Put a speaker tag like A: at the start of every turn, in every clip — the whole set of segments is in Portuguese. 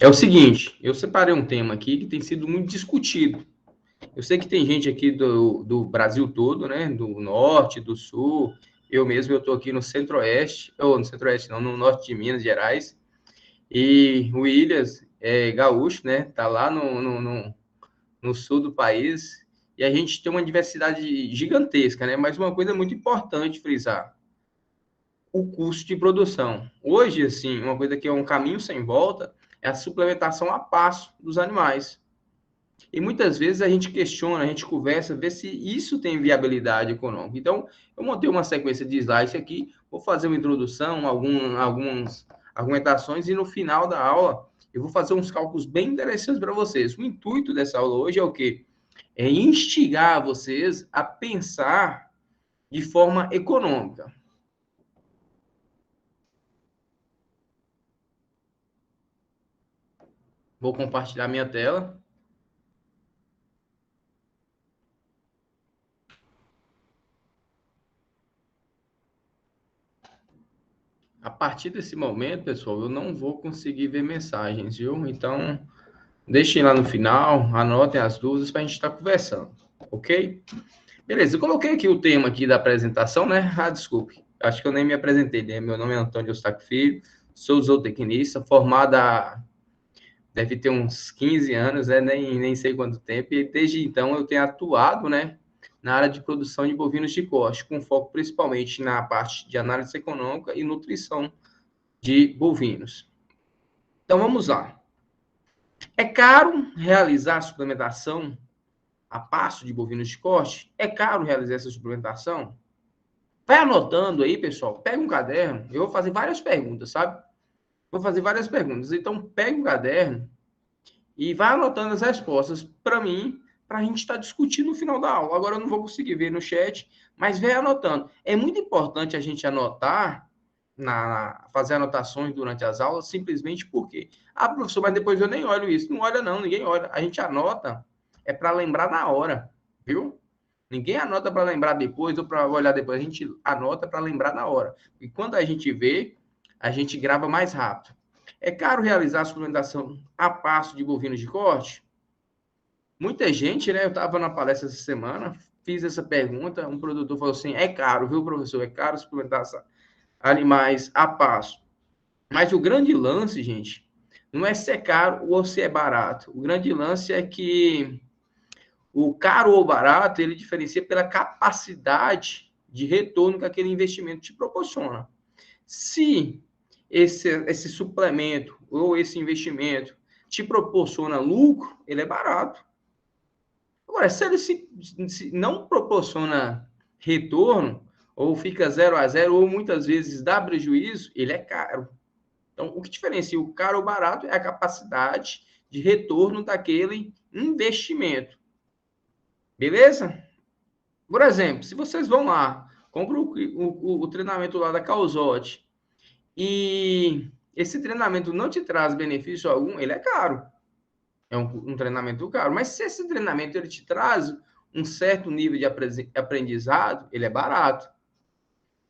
A: É o seguinte, eu separei um tema aqui que tem sido muito discutido. Eu sei que tem gente aqui do Brasil todo, né? Do norte, do sul. Eu mesmo, eu estou aqui no centro-oeste, ou no centro-oeste não, no norte de Minas Gerais. E o Williams é gaúcho, né? Tá lá no sul do país. E a gente tem uma diversidade gigantesca, né? Mas uma coisa muito importante frisar, o custo de produção. Hoje, assim, uma coisa que é um caminho sem volta é a suplementação a pasto dos animais. E muitas vezes a gente questiona, a gente conversa, vê se isso tem viabilidade econômica. Então, eu montei uma sequência de slides aqui, vou fazer uma introdução, algumas argumentações, e no final da aula eu vou fazer uns cálculos bem interessantes para vocês. O intuito dessa aula hoje é o quê? É instigar vocês a pensar de forma econômica. Vou compartilhar minha tela. A partir desse momento, pessoal, eu não vou conseguir ver mensagens, viu? Então, deixem lá no final, anotem as dúvidas para a gente estar conversando, ok? Beleza, eu coloquei aqui o tema aqui da apresentação, né? Ah, desculpe, acho que eu nem me apresentei, né? Meu nome é Antônio Eustáquio Filho, sou zootecnista, formada deve ter uns 15 anos, né? Nem sei quanto tempo, e desde então eu tenho atuado, né? Na área de produção de bovinos de corte, com foco principalmente na parte de análise econômica e nutrição de bovinos. Então vamos lá. É caro realizar a suplementação a pasto de bovinos de corte? É caro realizar essa suplementação? Vai anotando aí, pessoal. Pega um caderno. Eu vou fazer várias perguntas, sabe? Vou fazer várias perguntas. Então, pega um caderno e vai anotando as respostas para mim, para a gente estar discutindo no final da aula. Agora eu não vou conseguir ver no chat, mas vem anotando. É muito importante a gente anotar, fazer anotações durante as aulas, simplesmente porque, professor, mas depois eu nem olho isso. Não olha não, ninguém olha. A gente anota, é para lembrar na hora, viu? Ninguém anota para lembrar depois ou para olhar depois. A gente anota para lembrar na hora. E quando a gente vê, a gente grava mais rápido. É caro realizar a suplementação a pasto de bovinos de corte? Muita gente, né? Eu estava na palestra essa semana, fiz essa pergunta, um produtor falou assim, é caro, viu, professor? É caro suplementar animais a pasto. Mas o grande lance, gente, não é se é caro ou se é barato. O grande lance é que o caro ou barato, ele diferencia pela capacidade de retorno que aquele investimento te proporciona. Se esse suplemento ou esse investimento te proporciona lucro, ele é barato. Agora, se ele se não proporciona retorno, ou fica 0 a 0, ou muitas vezes dá prejuízo, ele é caro. Então, o que diferencia o caro ou barato é a capacidade de retorno daquele investimento. Beleza? Por exemplo, se vocês vão lá, compram o treinamento lá da Causote, e esse treinamento não te traz benefício algum, ele é caro. É um treinamento caro. Mas se esse treinamento ele te traz um certo nível de aprendizado, ele é barato.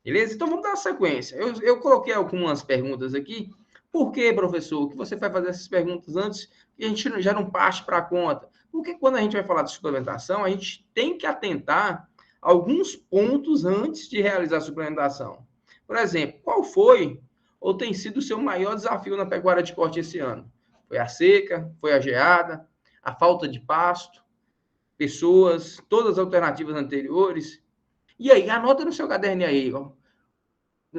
A: Beleza? Então vamos dar uma sequência. Eu coloquei algumas perguntas aqui. Por que, professor, que você vai fazer essas perguntas antes que a gente já não parte para a conta? Porque quando a gente vai falar de suplementação, a gente tem que atentar alguns pontos antes de realizar a suplementação. Por exemplo, qual foi ou tem sido o seu maior desafio na pecuária de corte esse ano? Foi a seca? Foi a geada? A falta de pasto? Pessoas? Todas as alternativas anteriores? E aí, anota no seu caderno aí, ó,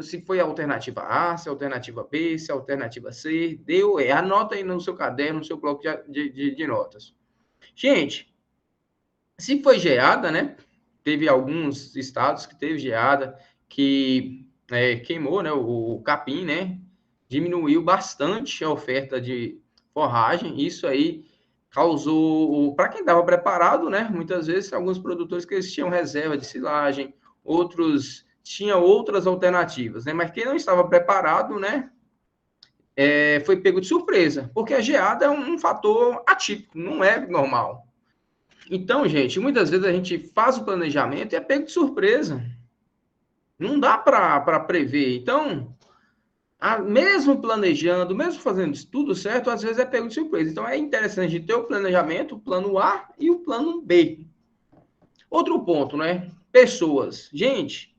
A: se foi a alternativa A, se a alternativa B, se a alternativa C, D ou E. Anota aí no seu caderno, no seu bloco de notas. Gente, se foi geada, né? Teve alguns estados que teve geada, que queimou, né? O capim, né? Diminuiu bastante a oferta de forragem. Isso aí causou, para quem estava preparado, né? Muitas vezes, alguns produtores que eles tinham reserva de silagem, outros tinham outras alternativas, né? Mas quem não estava preparado, né? Foi pego de surpresa, porque a geada é um fator atípico, não é normal. Então, gente, muitas vezes a gente faz o planejamento e é pego de surpresa. Não dá para prever. Então, Mesmo planejando, mesmo fazendo tudo certo, às vezes é pego de surpresa. Então, é interessante ter o planejamento, o plano A e o plano B. Outro ponto, né? Pessoas. Gente,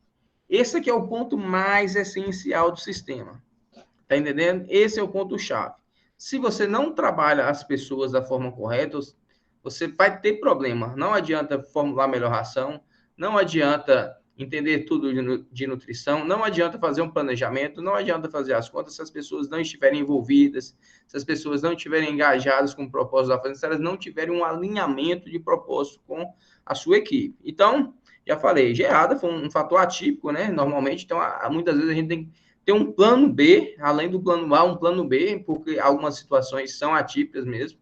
A: esse aqui é o ponto mais essencial do sistema. Tá entendendo? Esse é o ponto-chave. Se você não trabalha as pessoas da forma correta, você vai ter problema. Não adianta formular melhor ração, não adianta entender tudo de nutrição, não adianta fazer um planejamento, não adianta fazer as contas se as pessoas não estiverem envolvidas, se as pessoas não estiverem engajadas com o propósito da fazenda, se elas não tiverem um alinhamento de propósito com a sua equipe. Então, já falei, geada foi um fator atípico, né? Normalmente, então, muitas vezes a gente tem que ter um plano B, além do plano A, um plano B, porque algumas situações são atípicas mesmo.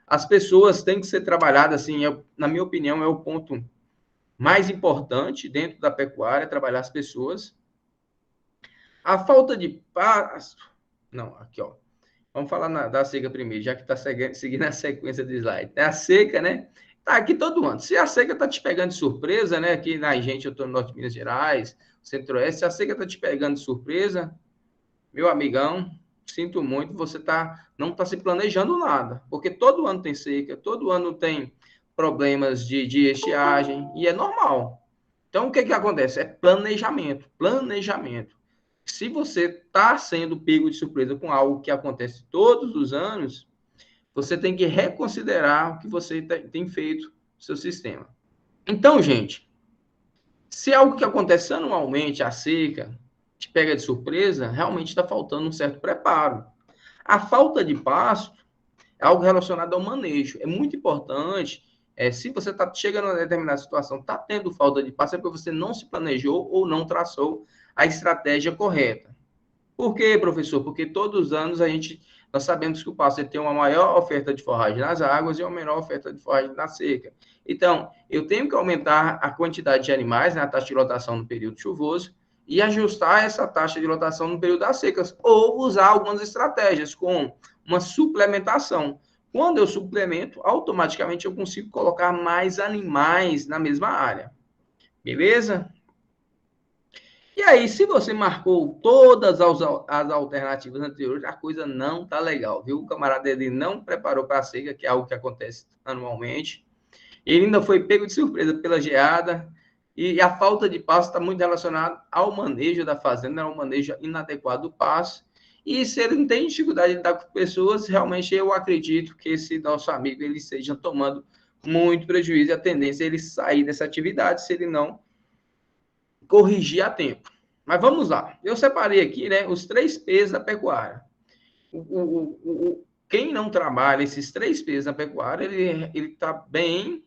A: As pessoas têm que ser trabalhadas, assim, na minha opinião, é o ponto mais importante dentro da pecuária, trabalhar as pessoas. A falta de paz... Não, aqui, ó. Vamos falar da seca primeiro, já que está seguindo a sequência de slide. É a seca, né? Tá aqui todo ano. Se a seca está te pegando de surpresa, né? Aqui na gente, eu estou no norte de Minas Gerais, Centro-Oeste, se a seca está te pegando de surpresa, meu amigão, sinto muito, você não está se planejando nada, porque todo ano tem seca, todo ano tem problemas de estiagem, e é normal. Então, o que acontece? É planejamento, planejamento. Se você está sendo pego de surpresa com algo que acontece todos os anos, você tem que reconsiderar o que você tem feito no seu sistema. Então, gente, se é algo que acontece anualmente, a seca, te pega de surpresa, realmente está faltando um certo preparo. A falta de pasto é algo relacionado ao manejo. É muito importante, se você está chegando a determinada situação, está tendo falta de pasto, é porque você não se planejou ou não traçou a estratégia correta. Por quê, professor? Porque todos os anos nós sabemos que o pasto tem uma maior oferta de forragem nas águas e uma menor oferta de forragem na seca. Então, eu tenho que aumentar a quantidade de animais, né, a taxa de lotação no período chuvoso, e ajustar essa taxa de lotação no período das secas, ou usar algumas estratégias, como uma suplementação. Quando eu suplemento, automaticamente eu consigo colocar mais animais na mesma área. Beleza? E aí, se você marcou todas as alternativas anteriores, a coisa não tá legal, viu? O camarada ele não preparou para a seca, que é algo que acontece anualmente. Ele ainda foi pego de surpresa pela geada, e a falta de pasto está muito relacionada ao manejo da fazenda, ao manejo inadequado do pasto. E se ele não tem dificuldade de lidar com pessoas, realmente eu acredito que esse nosso amigo ele esteja tomando muito prejuízo, e a tendência é ele sair dessa atividade se ele não corrigir a tempo. Mas vamos lá. Eu separei aqui, né, os 3 P's da pecuária. Quem não trabalha esses 3 P's na pecuária, ele está bem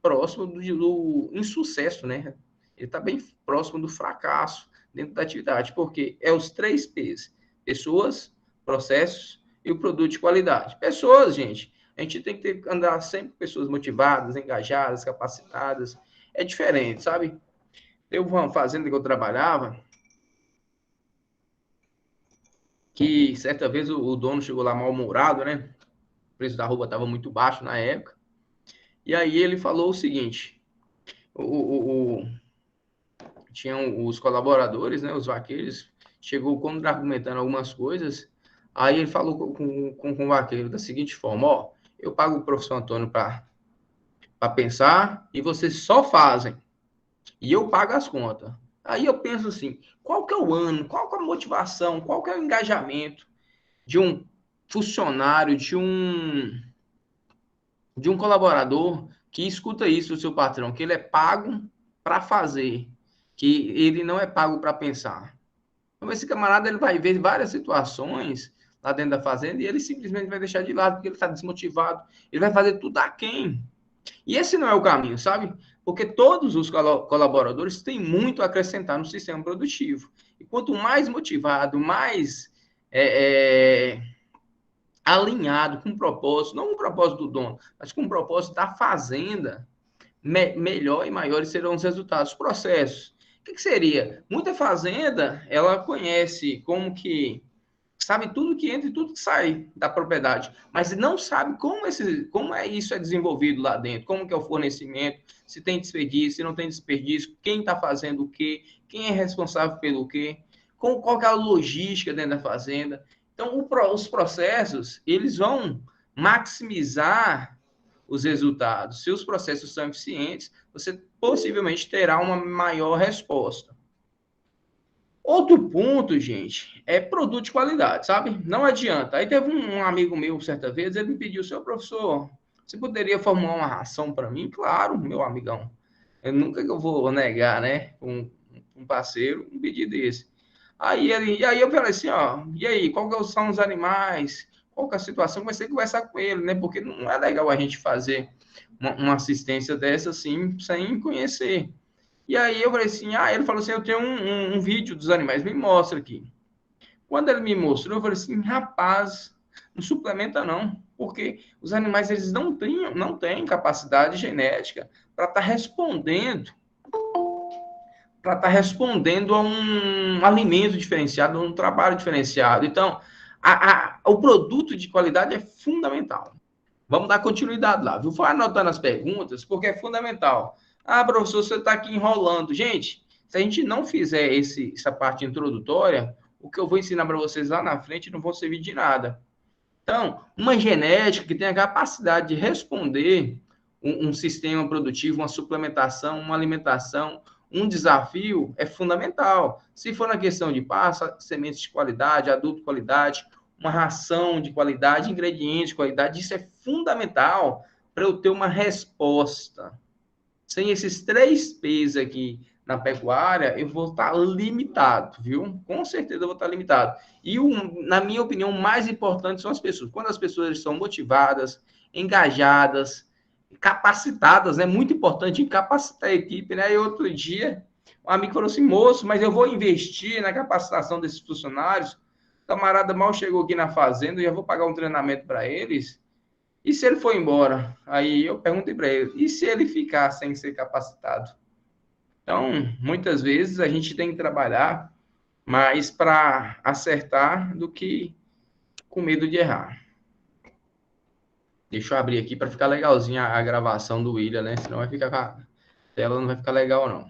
A: próximo do insucesso, né? Ele está bem próximo do fracasso dentro da atividade, porque é os 3 P's: pessoas, processos e o produto de qualidade. Pessoas, gente, a gente tem que andar sempre com pessoas motivadas, engajadas, capacitadas. É diferente, sabe? Teve uma fazenda que eu trabalhava, que certa vez o dono chegou lá mal-humorado, né? O preço da roupa estava muito baixo na época. E aí ele falou o seguinte: tinham os colaboradores, né? Os vaqueiros, chegou contra-argumentando algumas coisas. Aí ele falou com o vaqueiro da seguinte forma: ó, eu pago o professor Antônio para pensar e vocês só fazem. E eu pago as contas. Aí eu penso assim, qual que é o ano, qual que é a motivação, qual que é o engajamento de um funcionário, de um colaborador que escuta isso do seu patrão, que ele é pago para fazer, que ele não é pago para pensar. Então, esse camarada ele vai ver várias situações lá dentro da fazenda e ele simplesmente vai deixar de lado porque ele está desmotivado. Ele vai fazer tudo aquém. E esse não é o caminho, sabe? Porque todos os colaboradores têm muito a acrescentar no sistema produtivo. E quanto mais motivado, mais alinhado com o propósito, não com o propósito do dono, mas com o propósito da fazenda, melhor e maiores serão os resultados. Processos. O que seria? Muita fazenda, ela conhece como que sabe tudo que entra e tudo que sai da propriedade, mas não sabe como isso é desenvolvido lá dentro, como que é o fornecimento, se tem desperdício, se não tem desperdício, quem está fazendo o quê, quem é responsável pelo quê. qual que é a logística dentro da fazenda. Então, os processos, eles vão maximizar os resultados. Se os processos são eficientes, você possivelmente terá uma maior resposta. Outro ponto, gente, é produto de qualidade, sabe? Não adianta. Aí teve um amigo meu, certa vez, ele me pediu, seu professor, você poderia formular uma ração para mim? Claro, meu amigão. Eu nunca que eu vou negar, né? Um parceiro, um pedido desse. Aí eu falei assim, ó, e aí, qual são os animais? Qual que é a situação? Comecei a conversar com ele, né? Porque não é legal a gente fazer uma assistência dessa assim, sem conhecer. E aí eu falei assim, ele falou assim, eu tenho um vídeo dos animais, me mostra aqui. Quando ele me mostrou, eu falei assim, rapaz, não suplementa não, porque os animais eles não têm capacidade genética para estar respondendo a um alimento diferenciado, a um trabalho diferenciado. Então, o produto de qualidade é fundamental. Vamos dar continuidade lá, viu? Vai anotando as perguntas, porque é fundamental. Professor, você está aqui enrolando. Gente, se a gente não fizer essa parte introdutória, o que eu vou ensinar para vocês lá na frente não vão servir de nada. Então, uma genética que tem a capacidade de responder um sistema produtivo, uma suplementação, uma alimentação, um desafio, é fundamental. Se for na questão de passa, sementes de qualidade, adubo de qualidade, uma ração de qualidade, ingredientes de qualidade, isso é fundamental para eu ter uma resposta. Sem esses 3 P's aqui na pecuária, eu vou estar limitado, viu? Com certeza eu vou estar limitado. E, na minha opinião, o mais importante são as pessoas. Quando as pessoas são motivadas, engajadas, capacitadas, é muito importante capacitar a equipe, né? E outro dia, um amigo falou assim, moço, mas eu vou investir na capacitação desses funcionários. O camarada mal chegou aqui na fazenda, eu já vou pagar um treinamento para eles. E se ele for embora? Aí eu perguntei para ele, e se ele ficar sem ser capacitado? Então, muitas vezes a gente tem que trabalhar mais para acertar do que com medo de errar. Deixa eu abrir aqui para ficar legalzinha a gravação do William, né? Senão vai ficar a tela, não vai ficar legal, não.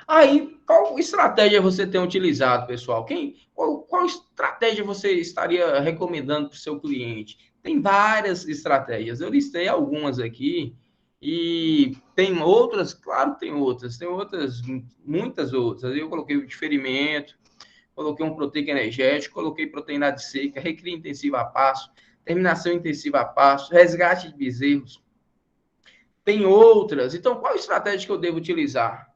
A: Aí, qual estratégia você tem utilizado, pessoal? Qual estratégia você estaria recomendando para o seu cliente? Tem várias estratégias. Eu listei algumas aqui e tem outras, claro que tem outras, muitas outras. Eu coloquei o diferimento, coloquei um proteico energético, coloquei proteína de seca, recria intensiva a passo, terminação intensiva a passo, resgate de bezerros. Tem outras. Então, qual estratégia que eu devo utilizar?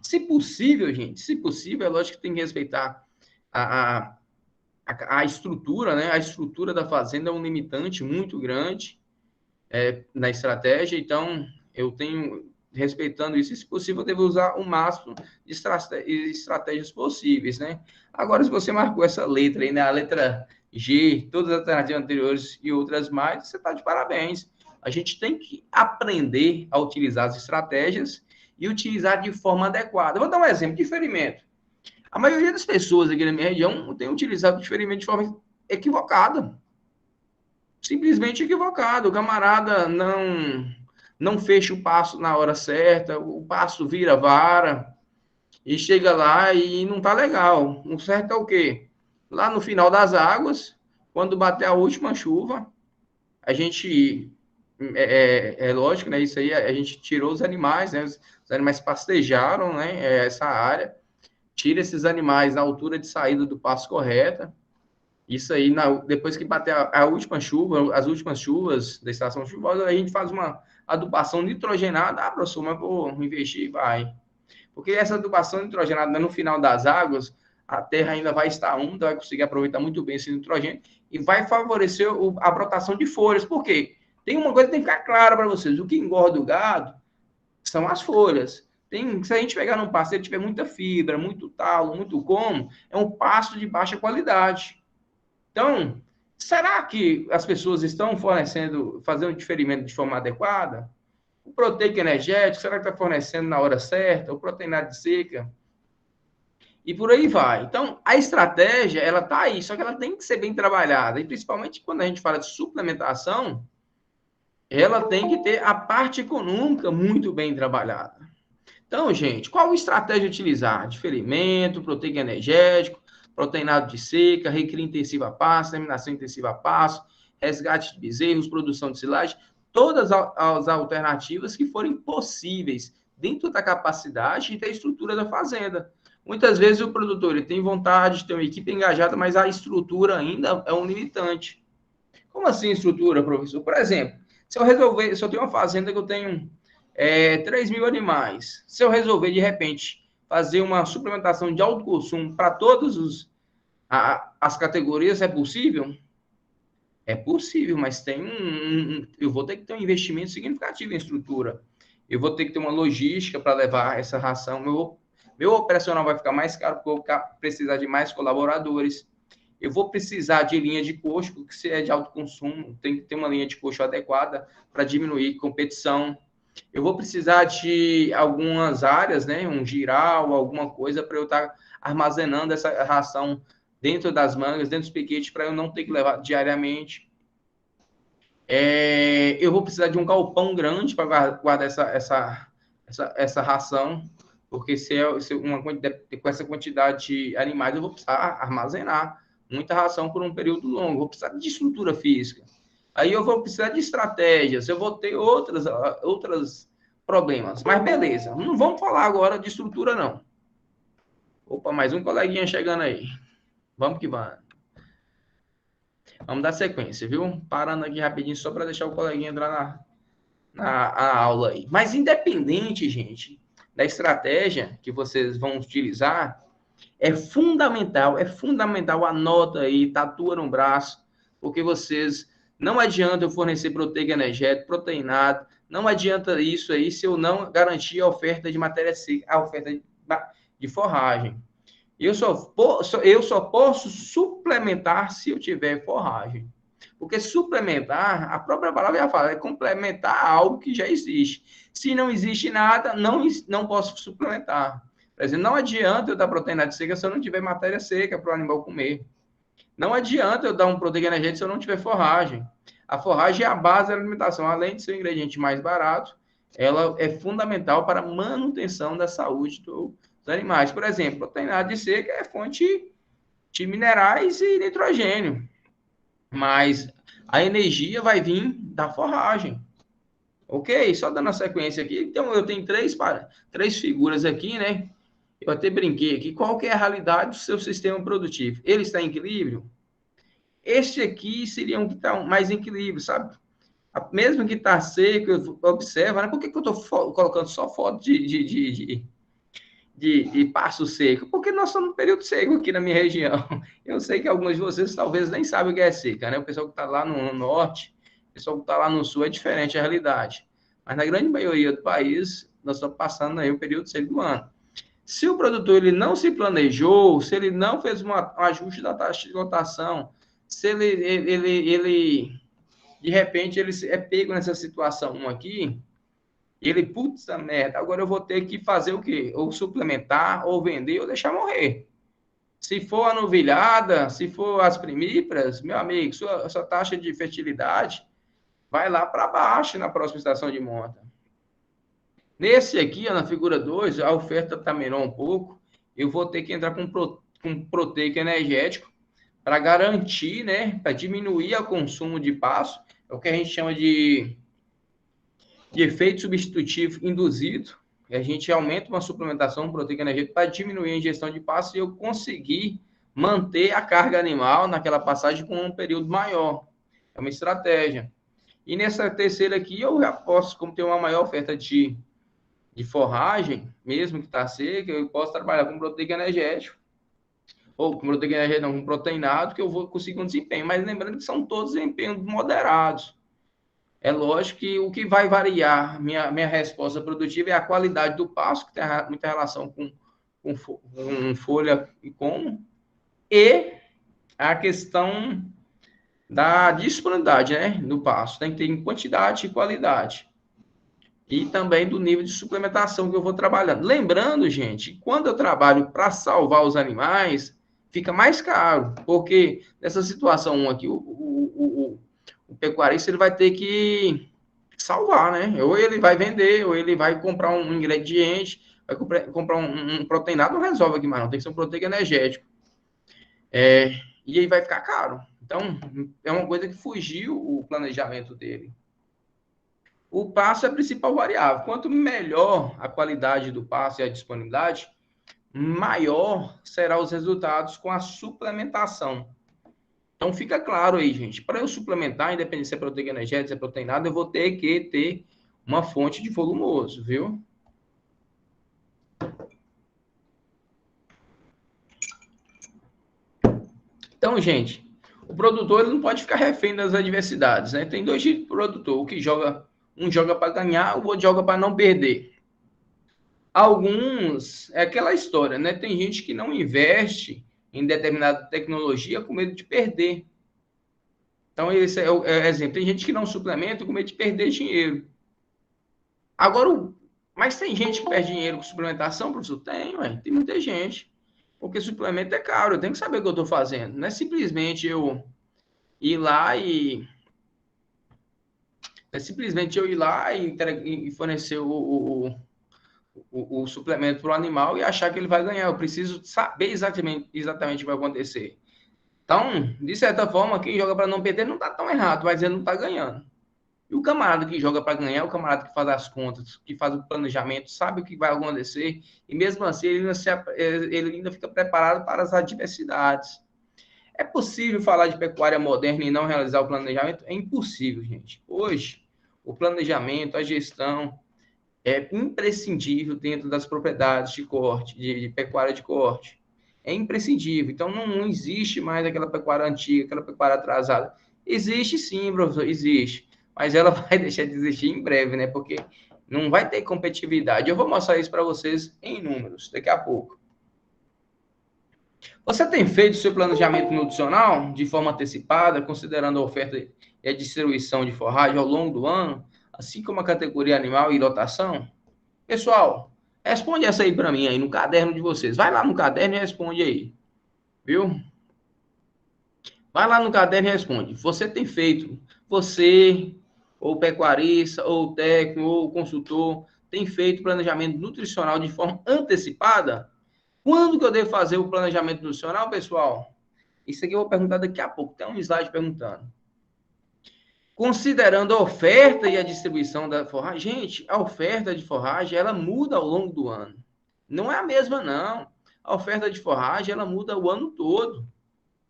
A: Se possível, gente, se possível, é lógico que tem que respeitar a estrutura, né? A estrutura da fazenda é um limitante muito grande na estratégia, então eu tenho, respeitando isso, e se possível, eu devo usar o máximo de estratégias possíveis, né? Agora, se você marcou essa letra aí, né? A letra G, todas as alternativas anteriores e outras mais, você está de parabéns. A gente tem que aprender a utilizar as estratégias e utilizar de forma adequada. Vou dar um exemplo, diferimento. A maioria das pessoas aqui na minha região tem utilizado o diferimento de forma equivocada. Simplesmente equivocado. O camarada não fecha o passo na hora certa, o passo vira vara e chega lá e não tá legal. O certo é o quê? Lá no final das águas, quando bater a última chuva, a gente é lógico, né? Isso aí a gente tirou os animais, né? Os animais pastejaram, né? Essa área, tira esses animais na altura de saída do pasto correta. Isso aí, depois que bater a última chuva, as últimas chuvas da estação chuvosa, a gente faz uma adubação nitrogenada. Professor, mas vou investir? Vai. Porque essa adubação nitrogenada no final das águas, a terra ainda vai estar úmida, vai conseguir aproveitar muito bem esse nitrogênio e vai favorecer a brotação de folhas. Por quê? Tem uma coisa que tem que ficar clara para vocês. O que engorda o gado são as folhas. Se a gente pegar num pasto, se ele tiver muita fibra, muito talo, muito como, é um pasto de baixa qualidade. Então, será que as pessoas estão fazendo diferimento de forma adequada? O proteico energético, será que está fornecendo na hora certa? O proteinado de seca? E por aí vai. Então, a estratégia, ela está aí, só que ela tem que ser bem trabalhada. E principalmente quando a gente fala de suplementação, ela tem que ter a parte econômica muito bem trabalhada. Então, gente, qual estratégia utilizar? Diferimento, proteico energético, proteinado de seca, recria intensiva a pasto, terminação intensiva a pasto, resgate de bezerros, produção de silagem, todas as alternativas que forem possíveis dentro da capacidade e da estrutura da fazenda. Muitas vezes o produtor ele tem vontade de ter uma equipe engajada, mas a estrutura ainda é um limitante. Como assim estrutura, professor? Por exemplo, se eu tenho uma fazenda que eu tenho 3 mil animais, se eu resolver, de repente, fazer uma suplementação de alto consumo para todas as categorias, é possível? É possível, mas eu vou ter que ter um investimento significativo em estrutura. Eu vou ter que ter uma logística para levar essa ração. Meu operacional vai ficar mais caro, porque eu vou precisar de mais colaboradores. Eu vou precisar de linha de coxo, que se é de alto consumo, tem que ter uma linha de coxo adequada para diminuir competição. Eu vou precisar de algumas áreas, né, um giral, alguma coisa para eu estar armazenando essa ração dentro das mangas, dentro dos piquetes, para eu não ter que levar diariamente. Eu vou precisar de um galpão grande para guardar essa ração, porque se com essa quantidade de animais, eu vou precisar armazenar muita ração por um período longo, vou precisar de estrutura física. Aí eu vou precisar de estratégias, eu vou ter outros problemas. Mas beleza, não vamos falar agora de estrutura, não. Opa, mais um coleguinha chegando aí. Vamos que vamos. Vamos dar sequência, viu? Parando aqui rapidinho só para deixar o coleguinha entrar na aula aí. Mas independente, gente, da estratégia que vocês vão utilizar, é fundamental, anota aí, tatua no braço, porque vocês, não adianta eu fornecer proteico energético, proteinado, não adianta isso aí se eu não garantir a oferta de matéria seca, a oferta de forragem. Eu só posso suplementar se eu tiver forragem. Porque suplementar, a própria palavra já fala, é complementar algo que já existe. Se não existe nada, não posso suplementar. Por exemplo, não adianta eu dar proteína de seca se eu não tiver matéria seca para o animal comer. Não adianta eu dar um proteína energético se eu não tiver forragem. A forragem é a base da alimentação. Além de ser um ingrediente mais barato, ela é fundamental para a manutenção da saúde dos animais. Por exemplo, proteína de seca é fonte de minerais e nitrogênio. Mas a energia vai vir da forragem. Ok? Só dando a sequência aqui. Então, eu tenho três figuras aqui, né? Eu até brinquei aqui. Qual que é a realidade do seu sistema produtivo? Ele está em equilíbrio? Este aqui seria um que está mais em equilíbrio, sabe? Mesmo que está seco, observa, né? Por que eu estou colocando só foto de pasto seco? Porque nós estamos no período seco aqui na minha região. Eu sei que alguns de vocês talvez nem sabem o que é seca, né? O pessoal que está lá no norte, o pessoal que está lá no sul é diferente a realidade. Mas na grande maioria do país, nós estamos passando aí o período seco do ano. Se o produtor ele não se planejou, se ele não fez um ajuste da taxa de lotação, se ele de repente ele é pego nessa situação aqui, ele, putz, merda, agora eu vou ter que fazer o quê? Ou suplementar, ou vender, ou deixar morrer. Se for a novilhada, se for as primíparas, meu amigo, sua taxa de fertilidade vai lá para baixo na próxima estação de monta. Nesse aqui, ó, na figura 2, a oferta está menor um pouco, eu vou ter que entrar com proteico energético para garantir, né, para diminuir o consumo de pasto, é o que a gente chama de efeito substitutivo induzido, e a gente aumenta uma suplementação proteica energética para diminuir a ingestão de pasto e eu conseguir manter a carga animal naquela passagem com um período maior. É uma estratégia. E nessa terceira aqui, eu já posso, como tem uma maior oferta de forragem, mesmo que está seca, eu posso trabalhar com proteico energético, ou com proteico energético, não, com proteinado, que eu vou conseguir um desempenho. Mas lembrando que são todos desempenhos moderados. É lógico que o que vai variar minha resposta produtiva é a qualidade do pasto, que tem muita relação com folha e como, e a questão da disponibilidade, né, do pasto. Tem que ter em quantidade e qualidade. E também do nível de suplementação que eu vou trabalhando. Lembrando, gente, quando eu trabalho para salvar os animais, fica mais caro, porque nessa situação aqui, o pecuarista ele vai ter que salvar, né? Ou ele vai vender, ou ele vai comprar um ingrediente, Vai comprar um proteinado, não resolve aqui mais não, tem que ser um proteico energético. E aí vai ficar caro. Então, é uma coisa que fugiu o planejamento dele. O passo é a principal variável. Quanto melhor a qualidade do passo e a disponibilidade, maior serão os resultados com a suplementação. Então, fica claro aí, gente. Para eu suplementar, independente se é proteína energética, se é proteinado, eu vou ter que ter uma fonte de volumoso, viu? Então, gente, o produtor ele não pode ficar refém das adversidades, né? Tem dois tipos de produtor, o que joga, um joga para ganhar, o outro joga para não perder. Alguns, é aquela história, né? Tem gente que não investe em determinada tecnologia com medo de perder. Então, esse é o exemplo. Tem gente que não suplementa com medo de perder dinheiro. Agora, mas tem gente que perde dinheiro com suplementação, professor? Tem, ué, tem muita gente. Porque suplemento é caro, eu tenho que saber o que eu estou fazendo. Não é simplesmente eu ir lá e fornecer o suplemento para o animal e achar que ele vai ganhar. Eu preciso saber exatamente o que vai acontecer. Então, de certa forma, quem joga para não perder não está tão errado, mas ele não está ganhando. E o camarada que joga para ganhar, o camarada que faz as contas, que faz o planejamento, sabe o que vai acontecer, e mesmo assim ele ainda fica preparado para as adversidades. É possível falar de pecuária moderna e não realizar o planejamento? É impossível, gente. Hoje, o planejamento, a gestão é imprescindível dentro das propriedades de corte, de pecuária de corte. É imprescindível. Então, não existe mais aquela pecuária antiga, aquela pecuária atrasada. Existe sim, professor, existe. Mas ela vai deixar de existir em breve, né? Porque não vai ter competitividade. Eu vou mostrar isso para vocês em números daqui a pouco. Você tem feito seu planejamento nutricional de forma antecipada, considerando a oferta e a distribuição de forragem ao longo do ano, assim como a categoria animal e lotação? Pessoal, responde essa aí para mim aí no caderno de vocês. Vai lá no caderno e responde aí, viu? Vai lá no caderno e responde. Você tem feito, você, ou pecuarista, ou técnico, ou consultor, tem feito planejamento nutricional de forma antecipada? Quando que eu devo fazer o planejamento nutricional, pessoal? Isso aqui eu vou perguntar daqui a pouco. Tem um slide perguntando. Considerando a oferta e a distribuição da forragem, gente, a oferta de forragem, ela muda ao longo do ano. Não é a mesma, não. A oferta de forragem, ela muda o ano todo.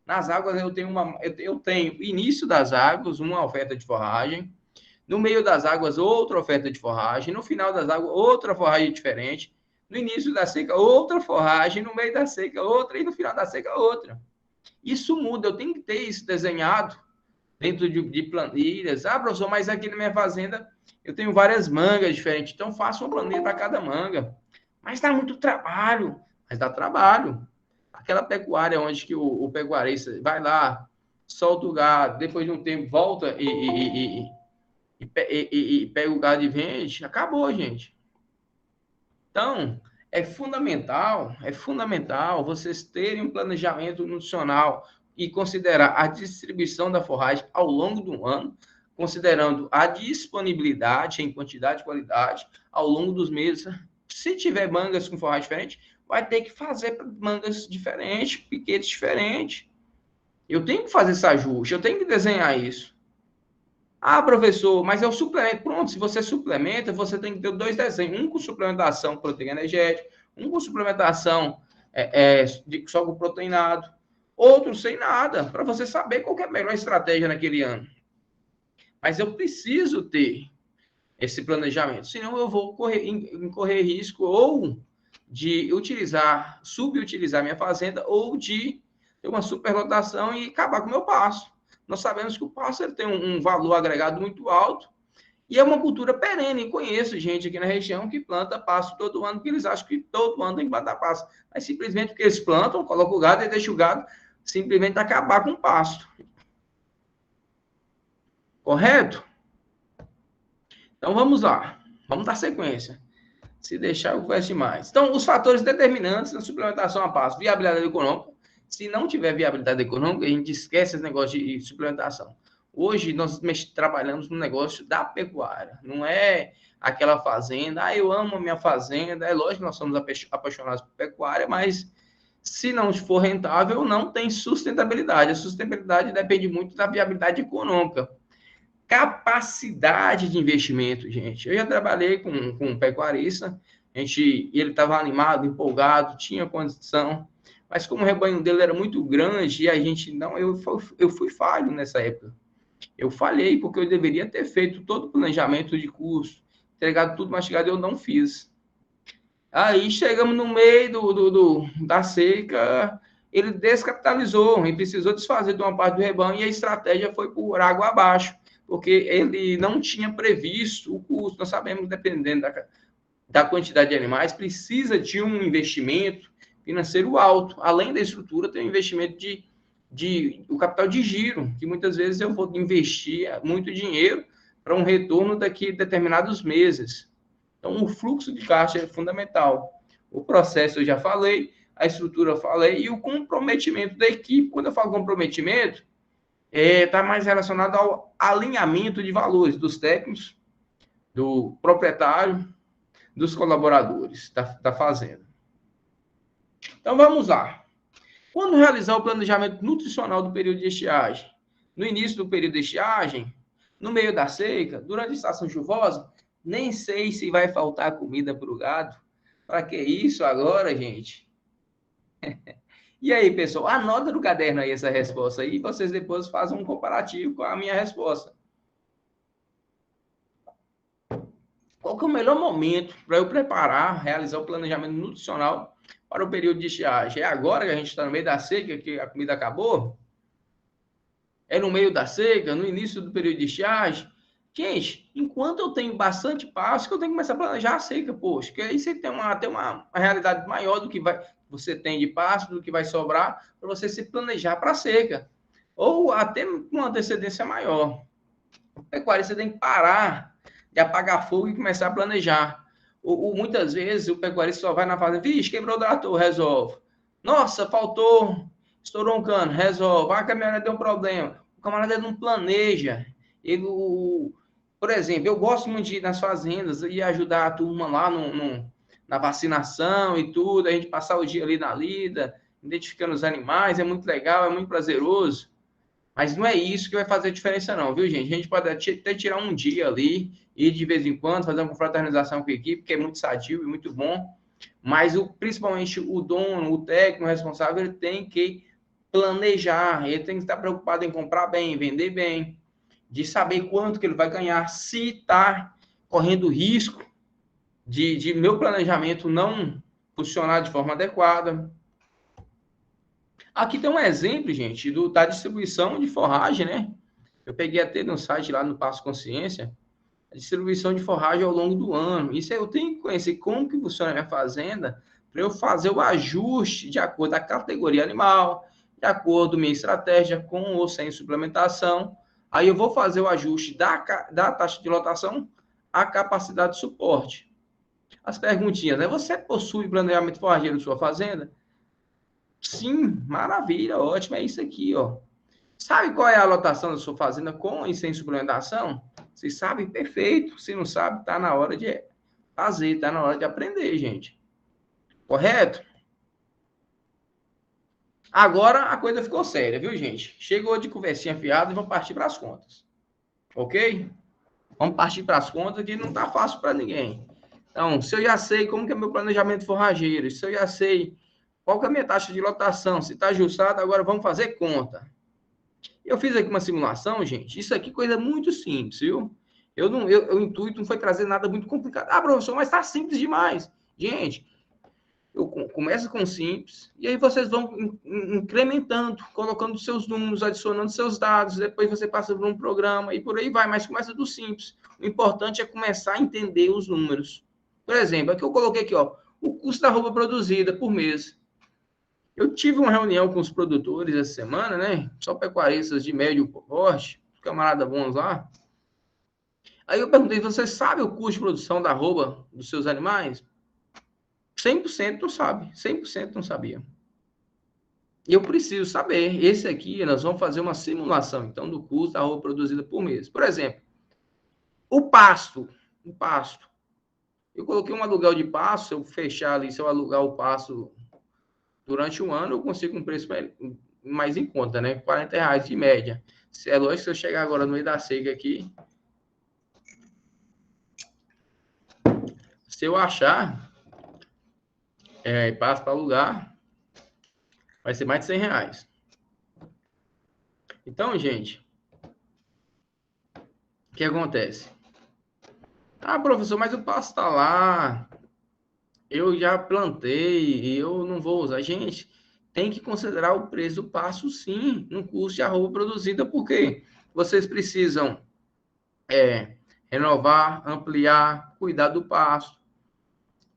A: Nas águas, eu tenho início das águas, uma oferta de forragem. No meio das águas, outra oferta de forragem. No final das águas, outra forragem diferente. No início da seca, outra forragem. No meio da seca, outra. E no final da seca, outra. Isso muda. Eu tenho que ter isso desenhado dentro de planilhas. Ah, professor, mas aqui na minha fazenda eu tenho várias mangas diferentes. Então, faça uma planilha para cada manga. Mas dá muito trabalho. Mas dá trabalho. Aquela pecuária onde que o pecuarista vai lá, solta o gado, depois de um tempo volta e pega o gado e vende, acabou, gente. Então, é fundamental vocês terem um planejamento nutricional e considerar a distribuição da forragem ao longo do ano, considerando a disponibilidade em quantidade e qualidade ao longo dos meses. Se tiver mangas com forragem diferente, vai ter que fazer mangas diferentes, piquetes diferentes. Eu tenho que fazer esse ajuste, eu tenho que desenhar isso. Ah, professor, mas é o suplemento. Pronto, se você suplementa, você tem que ter dois desenhos. Um com suplementação proteína energética, um com suplementação só com proteinado, outro sem nada, para você saber qual é a melhor estratégia naquele ano. Mas eu preciso ter esse planejamento, senão eu vou incorrer risco ou de subutilizar minha fazenda ou de ter uma superlotação e acabar com o meu pasto. Nós sabemos que o pasto tem um valor agregado muito alto e é uma cultura perene. Conheço gente aqui na região que planta pasto todo ano, porque eles acham que todo ano tem que plantar pasto. Mas simplesmente porque eles plantam, colocam o gado e deixam o gado simplesmente acabar com o pasto. Correto? Então vamos lá. Vamos dar sequência. Se deixar, eu converso demais. Então, os fatores determinantes na suplementação a pasto: viabilidade econômica. Se não tiver viabilidade econômica, a gente esquece esse negócio de suplementação. Hoje nós trabalhamos no negócio da pecuária, não é aquela fazenda, eu amo a minha fazenda, é lógico que nós somos apaixonados por pecuária, mas se não for rentável, não tem sustentabilidade. A sustentabilidade depende muito da viabilidade econômica. Capacidade de investimento, gente. Eu já trabalhei com um pecuarista, ele estava animado, empolgado, tinha condição, mas como o rebanho dele era muito grande, e a gente não, eu fui falho nessa época. Eu falhei porque eu deveria ter feito todo o planejamento de curso, entregado tudo mastigado, eu não fiz. Aí chegamos no meio da seca, ele descapitalizou e precisou desfazer de uma parte do rebanho e a estratégia foi por água abaixo, porque ele não tinha previsto o custo. Nós sabemos, dependendo da quantidade de animais, precisa de um investimento financeiro alto. Além da estrutura, tem um investimento o capital de giro, que muitas vezes eu vou investir muito dinheiro para um retorno daqui a determinados meses. Então, o fluxo de caixa é fundamental. O processo eu já falei, a estrutura eu falei, e o comprometimento da equipe. Quando eu falo comprometimento, está mais relacionado ao alinhamento de valores dos técnicos, do proprietário, dos colaboradores da fazenda. Então, vamos lá. Quando realizar o planejamento nutricional do período de estiagem? No início do período de estiagem, no meio da seca, durante a estação chuvosa, nem sei se vai faltar comida para o gado. Para que isso agora, gente? E aí, pessoal, anota no caderno aí essa resposta aí e vocês depois fazem um comparativo com a minha resposta. Qual que é o melhor momento para eu preparar, realizar o planejamento nutricional para o período de estiagem? É agora que a gente está no meio da seca, que a comida acabou? É no meio da seca, no início do período de estiagem? Gente, enquanto eu tenho bastante pasto, eu tenho que começar a planejar a seca, poxa, que aí você tem uma realidade maior do que você tem de pasto, do que vai sobrar, para você se planejar para a seca. Ou até uma antecedência maior. O pecuarista tem que parar de apagar fogo e começar a planejar. Muitas vezes o pecuarista só vai na fazenda, vixe, quebrou o trator, resolve. Nossa, faltou, estourou um cano, resolve. A caminhonete deu um problema. O camarada não planeja. Por exemplo, eu gosto muito de ir nas fazendas e ajudar a turma lá na vacinação e tudo, a gente passar o dia ali na lida, identificando os animais, é muito legal, é muito prazeroso. Mas não é isso que vai fazer diferença, não, viu, gente? A gente pode até tirar um dia ali e de vez em quando fazer uma confraternização com a equipe, que é muito sadio e muito bom. Mas principalmente o dono, o técnico, o responsável, ele tem que planejar, ele tem que estar preocupado em comprar bem, vender bem, de saber quanto que ele vai ganhar, se está correndo risco de meu planejamento não funcionar de forma adequada. Aqui tem um exemplo, gente, da distribuição de forragem, né? Eu peguei até no site lá no Passo Consciência, a distribuição de forragem ao longo do ano. Isso eu tenho que conhecer como que funciona a minha fazenda para eu fazer o ajuste de acordo com a categoria animal, de acordo com a minha estratégia, com ou sem suplementação. Aí eu vou fazer o ajuste da taxa de lotação à capacidade de suporte. As perguntinhas, né? Você possui planejamento forrageiro de sua fazenda? Sim, maravilha, ótimo, é isso aqui, ó. Sabe qual é a lotação da sua fazenda com e sem suplementação? Se sabe, perfeito. Se não sabe, tá na hora de fazer, tá na hora de aprender, gente. Correto? Agora a coisa ficou séria, viu, gente? Chegou de conversinha fiada e vamos partir para as contas. Ok? Vamos partir para as contas que não tá fácil para ninguém. Então, se eu já sei como que é meu planejamento forrageiro, se eu já sei qual que é a minha taxa de lotação, se está ajustado, agora vamos fazer conta. Eu fiz aqui uma simulação, gente. Isso aqui é coisa muito simples, viu? O intuito não foi trazer nada muito complicado. Ah, professor, mas está simples demais. Gente, eu começo com simples e aí vocês vão incrementando, colocando seus números, adicionando seus dados, depois você passa por um programa e por aí vai, mas começa do simples. O importante é começar a entender os números. Por exemplo, aqui eu coloquei aqui, ó, o custo da roupa produzida por mês. Eu tive uma reunião com os produtores essa semana, né? Só pecuaristas de médio porte, camarada bons lá. Aí eu perguntei, você sabe o custo de produção da arroba dos seus animais? 100% não sabe, 100% não sabia. eu preciso saber. Esse aqui, nós vamos fazer uma simulação, então, do custo da arroba produzida por mês. Por exemplo, o pasto. Eu coloquei um aluguel de pasto, se eu fechar ali, se eu alugar o pasto durante um ano, eu consigo um preço mais em conta, né? R$40 de média. É lógico que se eu chegar agora no meio da seca aqui, se eu achar pasto para alugar, vai ser mais de R$100. Então, gente, o que acontece? Ah, professor, mas o pasto está lá, eu já plantei e eu não vou usar. Gente, tem que considerar o preço do pasto, sim, no custo de arroba produzida, porque vocês precisam renovar, ampliar, cuidar do pasto.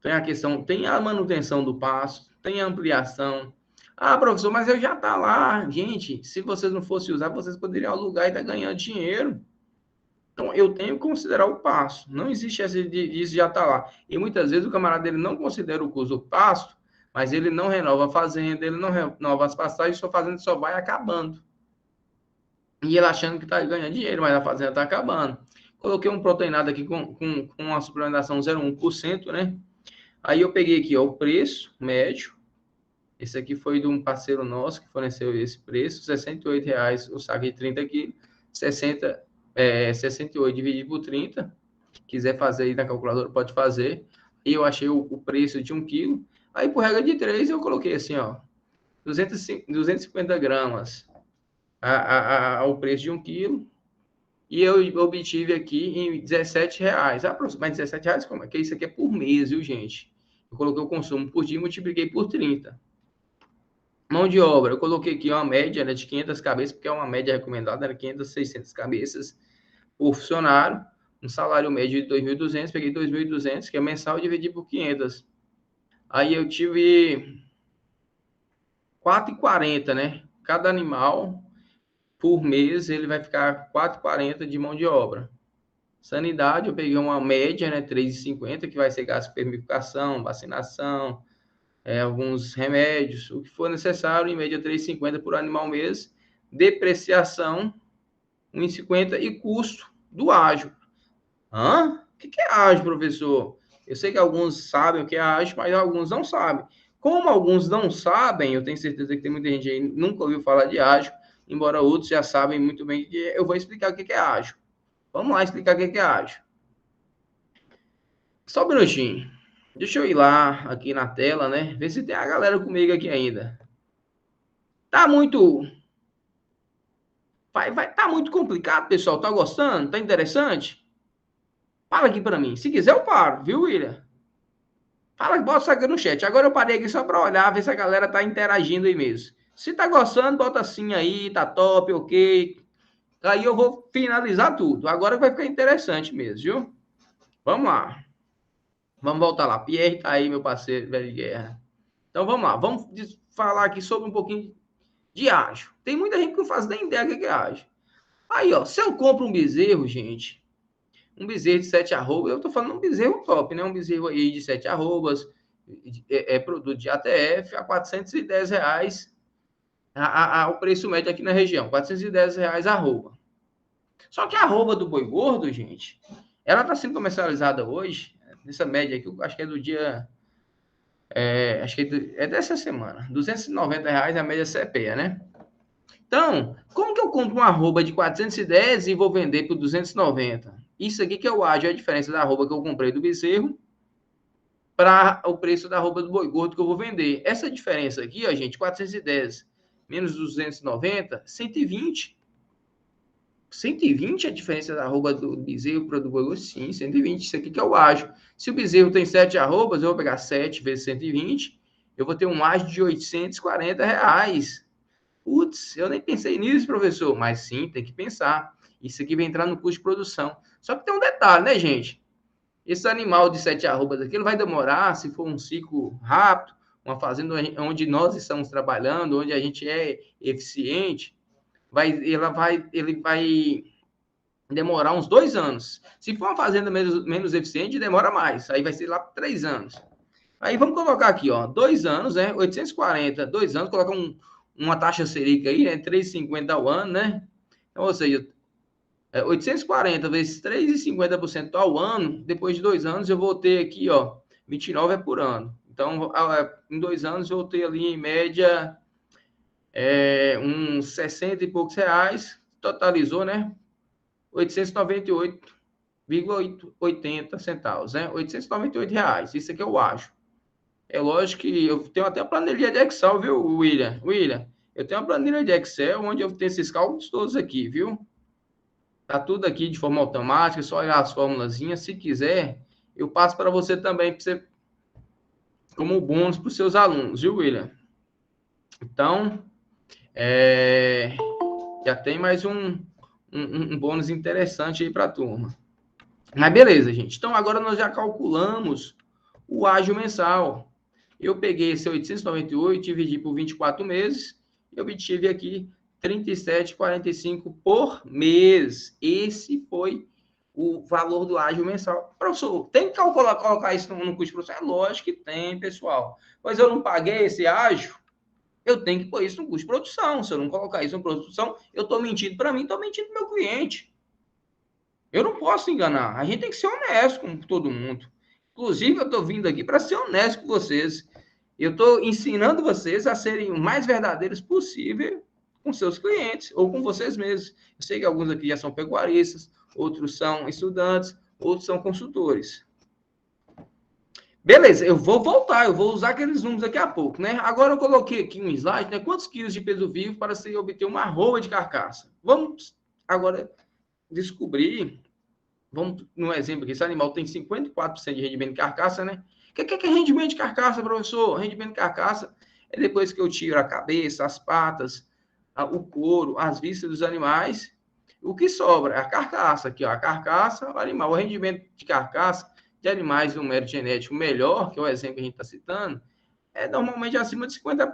A: Tem a questão, tem a manutenção do pasto, tem a ampliação. Ah, professor, mas eu já tá lá. Gente, se vocês não fossem usar, vocês poderiam alugar e estar ganhando dinheiro. Então, eu tenho que considerar o pasto. Não existe essa de já tá lá. E muitas vezes o camarada ele não considera o custo do pasto, mas ele não renova a fazenda, ele não renova as pastagens, sua fazenda só vai acabando. E ele achando que está ganhando dinheiro, mas a fazenda está acabando. Coloquei um proteinado aqui com uma suplementação 0,1%, né? Aí eu peguei aqui, ó, o preço médio. Esse aqui foi de um parceiro nosso que forneceu esse preço, R$68 o saco de 30 quilos, 68 dividido por 30. Quiser fazer aí na calculadora, pode fazer. E eu achei o preço de 1 quilo. Aí, por regra de 3, eu coloquei assim, ó, 250 gramas ao preço de 1 quilo. E eu obtive aqui em R$17. Ah, mas R$17 como é? Que isso aqui é por mês, viu, gente? Eu coloquei o consumo por dia e multipliquei por 30. Mão de obra, eu coloquei aqui uma média, né, de 500 cabeças, porque é uma média recomendada, era 500, 600 cabeças por funcionário. Um salário médio de 2.200, peguei 2.200, que é mensal, e dividi por 500. Aí eu tive 4,40, né? Cada animal, por mês, ele vai ficar 4,40 de mão de obra. Sanidade, eu peguei uma média, né, 3,50, que vai ser gasto com vermificação, vacinação, alguns remédios, o que for necessário, em média 3,50 por animal mês. Depreciação, 1,50 e custo do ágio. Hã? O que é ágio, professor? Eu sei que alguns sabem o que é ágio, mas alguns não sabem. Como alguns não sabem, eu tenho certeza que tem muita gente aí que nunca ouviu falar de ágio, embora outros já sabem muito bem que eu vou explicar o que é ágio. Vamos lá explicar o que é ágio. Só um minutinho. Deixa eu ir lá aqui na tela, né? Ver se tem a galera comigo aqui ainda. Tá muito. Tá muito complicado, pessoal. Tá gostando? Tá interessante? Fala aqui para mim. Se quiser, eu paro, viu, William? Fala, bota aqui no chat. Agora eu parei aqui só para olhar, ver se a galera tá interagindo aí mesmo. Se tá gostando, bota assim aí, tá top, ok. Aí eu vou finalizar tudo. Agora vai ficar interessante mesmo, viu? Vamos lá. Vamos voltar lá. Pierre tá aí, meu parceiro, velho de guerra. Então vamos lá. Vamos falar aqui sobre um pouquinho de ágio. Tem muita gente que não faz nem ideia do que é ágio. Aí, ó, se eu compro um bezerro, gente, um bezerro de 7 arrobas, eu tô falando um bezerro top, né? Um bezerro aí de 7 arrobas, produto de ATF, a R$410 o preço médio aqui na região, R$410 a arroba. Só que a arroba do boi gordo, gente, ela tá sendo comercializada hoje, nessa média aqui, eu acho que é do dia, acho que é dessa semana, R$290 a média CPEA, né? Então, como que eu compro uma arroba de 410 e vou vender por 290? Isso aqui que eu acho é a diferença da arroba que eu comprei do bezerro para o preço da arroba do boi gordo que eu vou vender. Essa diferença aqui, ó, gente, 410 menos 290, 120. 120 é a diferença da arroba do bezerro para o do boi gordo? Sim, 120. Isso aqui que eu acho. Se o bezerro tem 7 arrobas, eu vou pegar 7 vezes 120, eu vou ter um ágio de R$840. Putz, eu nem pensei nisso, professor. Mas sim, tem que pensar. Isso aqui vai entrar no custo de produção. Só que tem um detalhe, né, gente? Esse animal de 7 arrobas aqui, ele vai demorar, se for um ciclo rápido, uma fazenda onde nós estamos trabalhando, onde a gente é eficiente, ele vai demorar uns 2 anos. Se for uma fazenda menos eficiente, demora mais. Aí vai ser lá 3 anos. Aí vamos colocar aqui, ó, 2 anos, né? 840, 2 anos, coloca uma taxa Selic aí, né? 3,50 ao ano, né? Então, ou seja, 840 vezes 3,50% ao ano, depois de 2 anos eu vou ter aqui, ó, 29 é por ano. Então, em 2 anos eu vou ter ali, em média, uns 60 e poucos reais, totalizou, né? 898,80 centavos, né? 898 reais, isso aqui eu acho. É lógico que eu tenho até a planilha de Excel, viu, William? William, eu tenho uma planilha de Excel onde eu tenho esses cálculos todos aqui, viu? Tá tudo aqui de forma automática, só olhar as formulazinhas. Se quiser, eu passo para você também, para você, como bônus para os seus alunos, viu, William? Então, já tem mais um bônus interessante aí para a turma. Mas beleza, gente. Então, agora nós já calculamos o ágio mensal. Eu peguei esse 898, dividi por 24 meses, e obtive aqui 37,45 por mês. Esse foi o valor do ágio mensal. Professor, tem que colocar isso no custo de produção? É lógico que tem, pessoal. Pois eu não paguei esse ágio, eu tenho que pôr isso no custo de produção. Se eu não colocar isso na produção, eu estou mentindo para mim, estou mentindo para o meu cliente. Eu não posso enganar. A gente tem que ser honesto com todo mundo. Inclusive, eu estou vindo aqui para ser honesto com vocês. Eu estou ensinando vocês a serem o mais verdadeiros possível com seus clientes ou com vocês mesmos. Eu sei que alguns aqui já são pecuaristas, outros são estudantes, outros são consultores. Beleza, eu vou voltar, eu vou usar aqueles números daqui a pouco, né? Agora eu coloquei aqui um slide, né? Quantos quilos de peso vivo para se obter uma arroba de carcaça? Vamos agora descobrir. Vamos no exemplo aqui, esse animal tem 54% de rendimento de carcaça, né? O que é rendimento de carcaça, professor? Rendimento de carcaça é depois que eu tiro a cabeça, as patas, o couro, as vistas dos animais, o que sobra é a carcaça aqui, ó, a carcaça, o animal. O rendimento de carcaça de animais no mérito genético melhor, que é o exemplo que a gente está citando, é normalmente acima de 54%,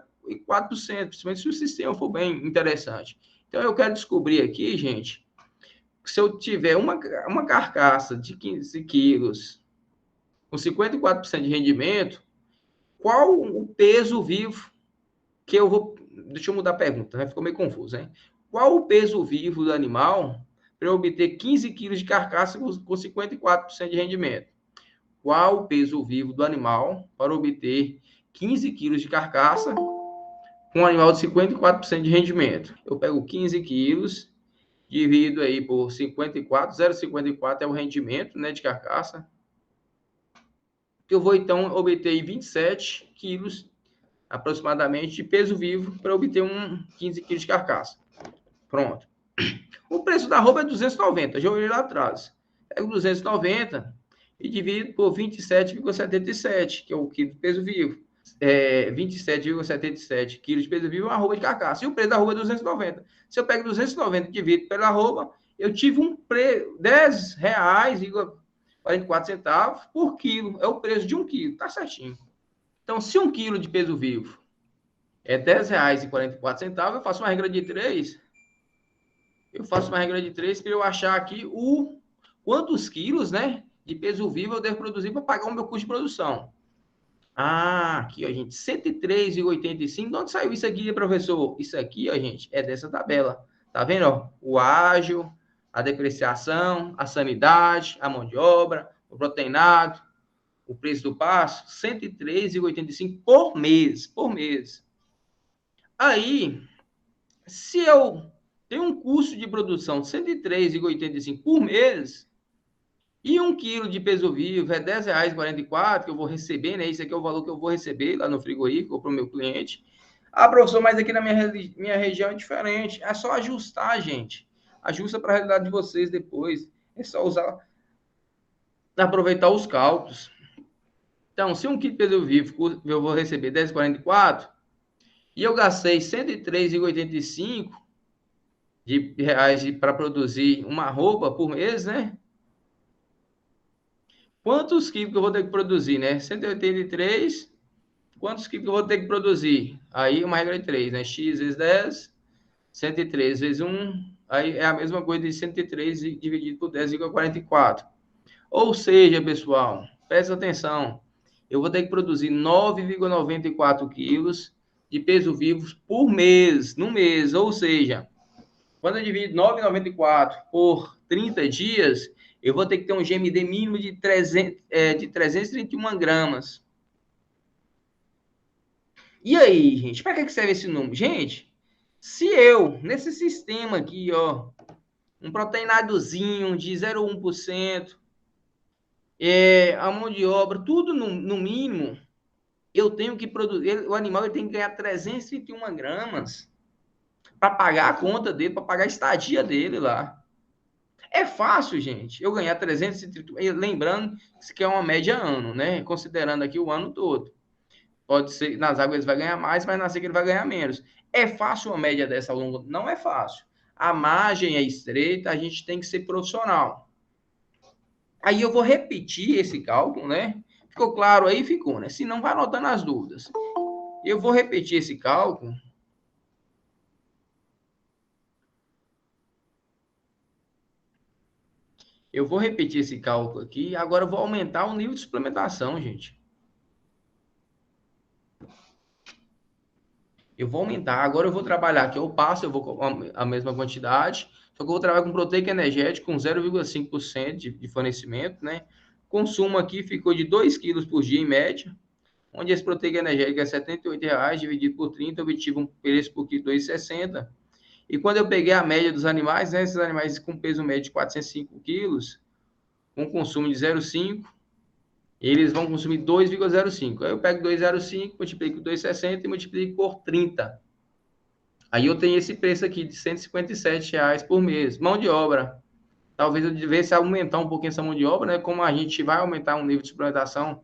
A: principalmente se o sistema for bem interessante. Então, eu quero descobrir aqui, gente, se eu tiver uma carcaça de 15 quilos com 54% de rendimento, qual o peso vivo que eu vou... Deixa eu mudar a pergunta, ficou meio confuso, hein? Qual o peso vivo do animal para eu obter 15 quilos de carcaça com 54% de rendimento? Qual o peso vivo do animal para obter 15 quilos de carcaça com um animal de 54% de rendimento? Eu pego 15 quilos, divido aí por 54, 0,54 é o rendimento, né, de carcaça, que eu vou, então, obter 27 quilos, aproximadamente, de peso vivo para obter 15 quilos de carcaça. Pronto. O preço da arroba é 290, já olhei lá atrás. Pego 290 e divido por 27,77, que é o quilo de peso vivo. 27,77 quilos de peso vivo, uma arroba de carcaça. E o preço da arroba é 290. Se eu pego 290 e divido pela arroba, eu tive R$10,44 por quilo. É o preço de 1 quilo, tá certinho. Então, se 1 quilo de peso vivo é R$10,44, eu faço uma regra de 3. Para eu achar aqui quantos quilos, né, de peso vivo eu devo produzir para pagar o meu custo de produção. Aqui, ó, gente, 103,85. De onde saiu isso aqui, professor? Isso aqui, ó, gente, é dessa tabela. Tá vendo, ó? O ágio, a depreciação, a sanidade, a mão de obra, o proteinado, o preço do pasto, 103,85 por mês. Por mês. Aí, se eu tenho um custo de produção de 103,85 por mês, e 1 quilo de peso vivo é R$10,44 que eu vou receber, né? Esse aqui é o valor que eu vou receber lá no frigorífico para o meu cliente. Professor, mas aqui na minha região é diferente. É só ajustar, gente. Ajusta para a realidade de vocês depois. É só aproveitar os cálculos. Então, se 1 quilo de peso vivo eu vou receber R$10,44 e eu gastei R$103,85 de reais para produzir uma roupa por mês, né? Quantos quilos que eu vou ter que produzir, né? 183. Quantos quilos que eu vou ter que produzir? Aí uma regra de 3, né? X vezes 10, 103 vezes 1. Aí é a mesma coisa de 103 dividido por 10,44. Ou seja, pessoal, presta atenção. Eu vou ter que produzir 9,94 quilos de peso vivo por mês, no mês. Ou seja, quando eu divido 9,94 por 30 dias, eu vou ter que ter um GMD mínimo de 331 gramas. E aí, gente, para que serve esse número? Gente, se eu, nesse sistema aqui, ó, um proteinadozinho de 0,1%, a mão de obra, tudo no mínimo, eu tenho que produzir, o animal ele tem que ganhar 331 gramas para pagar a conta dele, para pagar a estadia dele lá. É fácil, gente, eu ganhar 330, lembrando que é uma média ano, né? Considerando aqui o ano todo. Pode ser, nas águas ele vai ganhar mais, mas na seca ele vai ganhar menos. É fácil uma média dessa ao longo? Não é fácil. A margem é estreita, a gente tem que ser profissional. Aí eu vou repetir esse cálculo, né? Ficou claro aí? Ficou, né? Se não, vai anotando as dúvidas. Eu vou repetir esse cálculo. Eu vou repetir esse cálculo aqui. Agora eu vou aumentar o nível de suplementação, gente. Eu vou aumentar. Agora eu vou trabalhar aqui. Eu passo, eu vou com a mesma quantidade. Só que eu vou trabalhar com proteico energético com 0,5% de fornecimento, né? Consumo aqui ficou de 2 quilos por dia em média, onde esse proteico energético é R$ 78,00, dividido por 30, eu obtive um preço por quilo de 2,60. E quando eu peguei a média dos animais, né, esses animais com peso médio de 405 quilos, com consumo de 0,5, eles vão consumir 2,05. Aí eu pego 2,05, multiplico por 2,60 e multiplico por 30. Aí eu tenho esse preço aqui de R$ 157,00 por mês. Mão de obra. Talvez eu devesse aumentar um pouquinho essa mão de obra, né? Como a gente vai aumentar um nível de suplementação,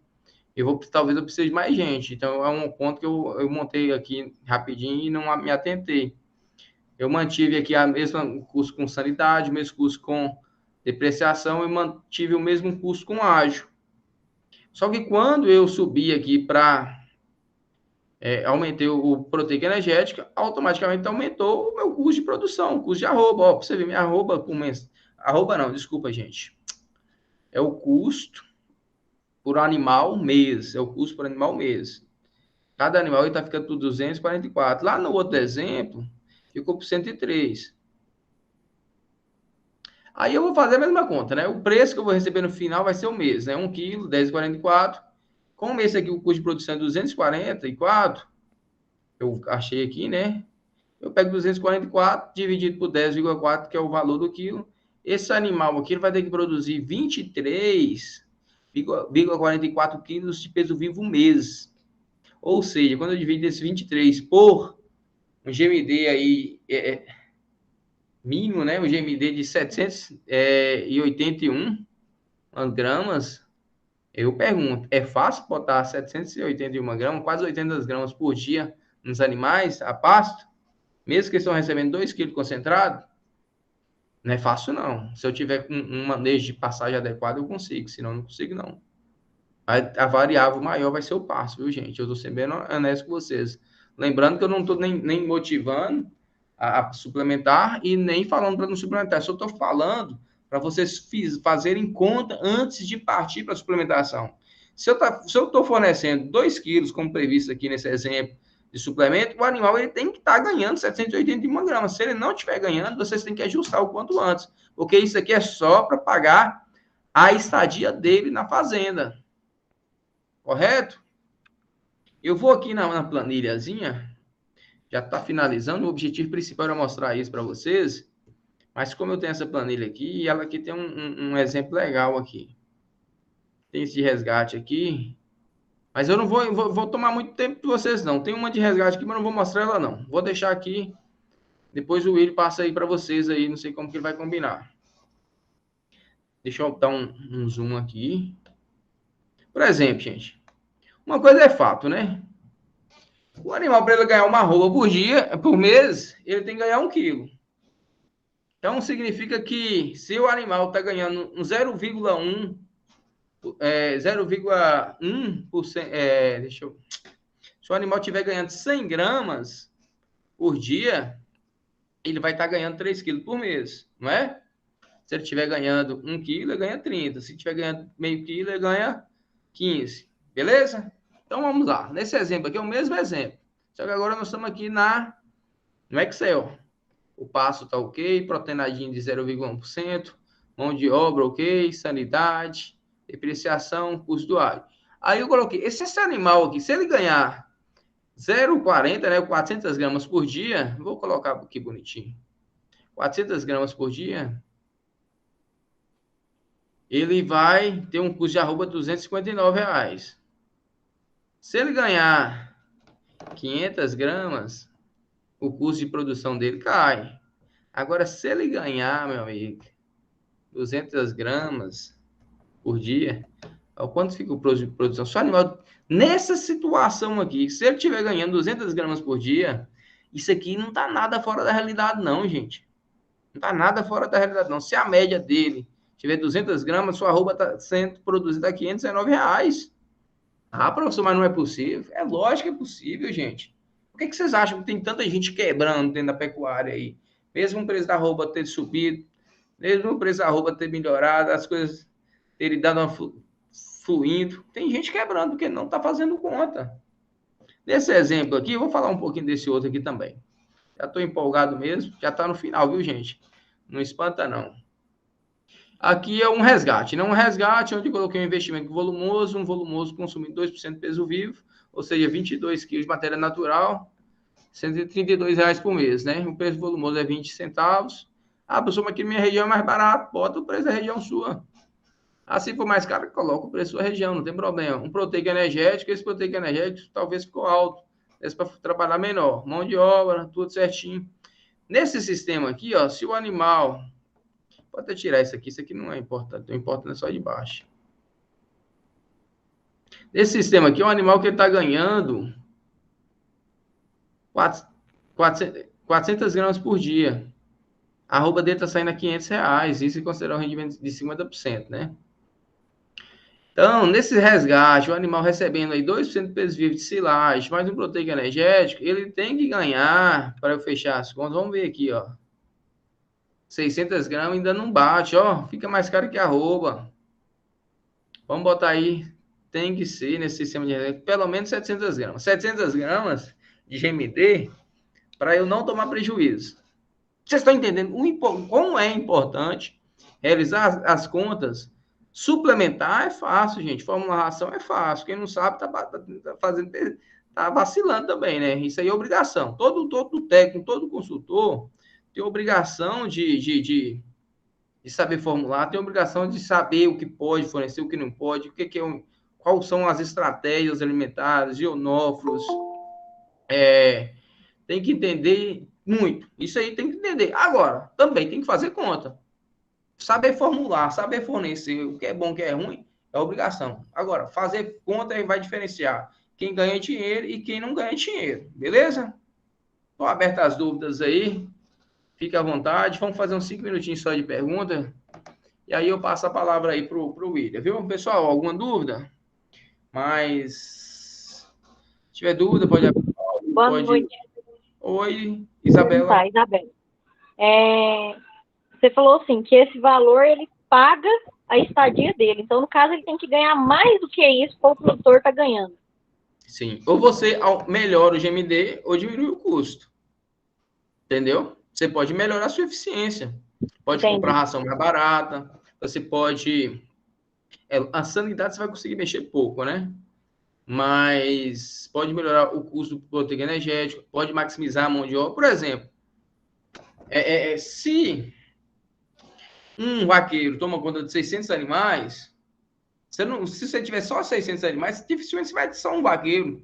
A: talvez eu precise de mais gente. Então, é um ponto que eu montei aqui rapidinho e não me atentei. Eu mantive aqui a mesma custo com sanidade, o mesmo custo com depreciação e mantive o mesmo custo com ágio. Só que quando eu subi aqui para aumentei o proteica energética, automaticamente aumentou o meu custo de produção, o custo de arroba. Ó, você ver, minha arroba começa. Arroba não, desculpa, gente. É o custo por animal mês. É o custo por animal mês. Cada animal está ficando por 244. Lá no outro exemplo, ficou por 103. Aí eu vou fazer a mesma conta, né? O preço que eu vou receber no final vai ser o mês, né? 1 quilo, 10,44. Como esse aqui, o custo de produção é 244, eu achei aqui, né? Eu pego 244 dividido por 10,4, que é o valor do quilo. Esse animal aqui ele vai ter que produzir 23,44 quilos de peso vivo mês. Ou seja, quando eu divido esse 23 por um GMD aí mínimo, né? Um GMD de 781 gramas, eu pergunto, é fácil botar 781 gramas, quase 80 gramas por dia nos animais a pasto? Mesmo que eles estão recebendo 2 quilos concentrado? Não é fácil, não. Se eu tiver um manejo de passagem adequado, eu consigo. Senão, não consigo, não. A variável maior vai ser o passo, viu, gente? Eu estou sendo bem honesto com vocês. Lembrando que eu não estou nem motivando a suplementar e nem falando para não suplementar. Só estou falando para vocês fazerem conta antes de partir para a suplementação. Se eu estou fornecendo 2 quilos, como previsto aqui nesse exemplo, de suplemento, o animal ele tem que estar ganhando 781 gramas. Se ele não estiver ganhando, vocês têm que ajustar o quanto antes, porque isso aqui é só para pagar a estadia dele na fazenda. Correto? Eu vou aqui na planilhazinha, já está finalizando. O objetivo principal era mostrar isso para vocês, mas como eu tenho essa planilha aqui, ela aqui tem um exemplo legal aqui. Tem esse de resgate aqui, mas eu não vou tomar muito tempo de vocês, não. Tem uma de resgate aqui, mas não vou mostrar ela, não. Vou deixar aqui. Depois o Will passa aí para vocês aí, não sei como que ele vai combinar. Deixa eu dar um zoom aqui. Por exemplo, gente, uma coisa é fato, né? O animal, para ele ganhar uma arroba por dia, por mês, ele tem que ganhar 1 quilo. Então, significa que se o animal está ganhando um 0,1%, se o animal estiver ganhando 100 gramas por dia, ele vai estar ganhando 3 quilos por mês, não é? Se ele estiver ganhando 1 quilo, ele ganha 30. Se estiver ganhando meio quilo, ele ganha 15. Beleza? Então, vamos lá. Nesse exemplo aqui é o mesmo exemplo. Só que agora nós estamos aqui no Excel. O passo está ok, proteinadinho de 0,1%, mão de obra ok, sanidade, depreciação, custo do alho. Aí eu coloquei, esse animal aqui, se ele ganhar 0,40, né, 400 gramas por dia, vou colocar aqui bonitinho, 400 gramas por dia, ele vai ter um custo de arroba de R$259. Se ele ganhar 500 gramas, o custo de produção dele cai. Agora, se ele ganhar, meu amigo, 200 gramas por dia, quanto fica o custo de produção? Só animal, nessa situação aqui, se ele estiver ganhando 200 gramas por dia, isso aqui não está nada fora da realidade, não, gente. Não está nada fora da realidade, não. Se a média dele tiver 200 gramas, sua arroba está sendo produzida a R$519. Ah, professor, mas não é possível. É lógico que é possível, gente. Por que vocês acham que tem tanta gente quebrando dentro da pecuária aí? Mesmo o preço da arroba ter subido, mesmo o preço da arroba ter melhorado, as coisas terem dado uma fluindo, tem gente quebrando porque não está fazendo conta. Nesse exemplo aqui, eu vou falar um pouquinho desse outro aqui também. Já estou empolgado mesmo, já está no final, viu, gente? Não espanta, não. Aqui é um resgate, não um resgate onde eu coloquei um investimento volumoso, um volumoso consumindo 2% de peso vivo, ou seja, 22 quilos de matéria natural, R$132 por mês, né? O preço volumoso é 20 centavos. Ah, professor, mas aqui minha região é mais barato, bota o preço da região sua. Se for mais caro, coloca o preço da sua região, não tem problema. Um proteico energético, esse proteico energético talvez ficou alto, esse para trabalhar menor. Mão de obra, tudo certinho. Nesse sistema aqui, ó, se o animal... Pode até tirar isso aqui não é importante, o importante é só de baixo. Nesse sistema aqui, é um animal que está ganhando 400 gramas por dia. A arroba dele está saindo a R$500, isso considerar um rendimento de 50%, né? Então, nesse resgate, o animal recebendo aí 2% de peso vivo de silagem, mais um proteico energético, ele tem que ganhar, para eu fechar as contas, vamos ver aqui, ó. 600 gramas ainda não bate, ó, fica mais caro que a arroba. Vamos botar aí, tem que ser nesse sistema de pelo menos 700 gramas. 700 gramas de GMD para eu não tomar prejuízo. Vocês estão entendendo como é importante realizar as contas? Suplementar é fácil, gente. Fórmula ração é fácil. Quem não sabe tá vacilando também, né? Isso aí é obrigação. Todo técnico, todo consultor tem obrigação de saber formular, tem obrigação de saber o que pode fornecer, o que não pode, quais são as estratégias alimentares, ionófilos, tem que entender muito. Isso aí tem que entender. Agora, também tem que fazer conta. Saber formular, saber fornecer o que é bom, o que é ruim, é obrigação. Agora, fazer conta aí vai diferenciar quem ganha dinheiro e quem não ganha dinheiro. Beleza? Estou aberto às dúvidas aí. Fique à vontade. Vamos fazer uns 5 minutinhos só de pergunta. E aí eu passo a palavra aí pro William, viu? Pessoal, alguma dúvida? Mas se tiver dúvida, pode...
B: Boa noite.
A: Oi, Isabela.
B: Isabela. Você falou assim, que esse valor, ele paga a estadia dele. Então, no caso, ele tem que ganhar mais do que isso que o produtor está ganhando.
A: Sim. Ou você melhora o GMD ou diminui o custo. Entendeu? Você pode melhorar a sua eficiência. Pode comprar ração mais barata. Você pode... a sanidade você vai conseguir mexer pouco, né? Mas pode melhorar o custo do proteico energético, pode maximizar a mão de obra. Por exemplo, se um vaqueiro toma conta de 600 animais, se você tiver só 600 animais, dificilmente você vai ter só um vaqueiro.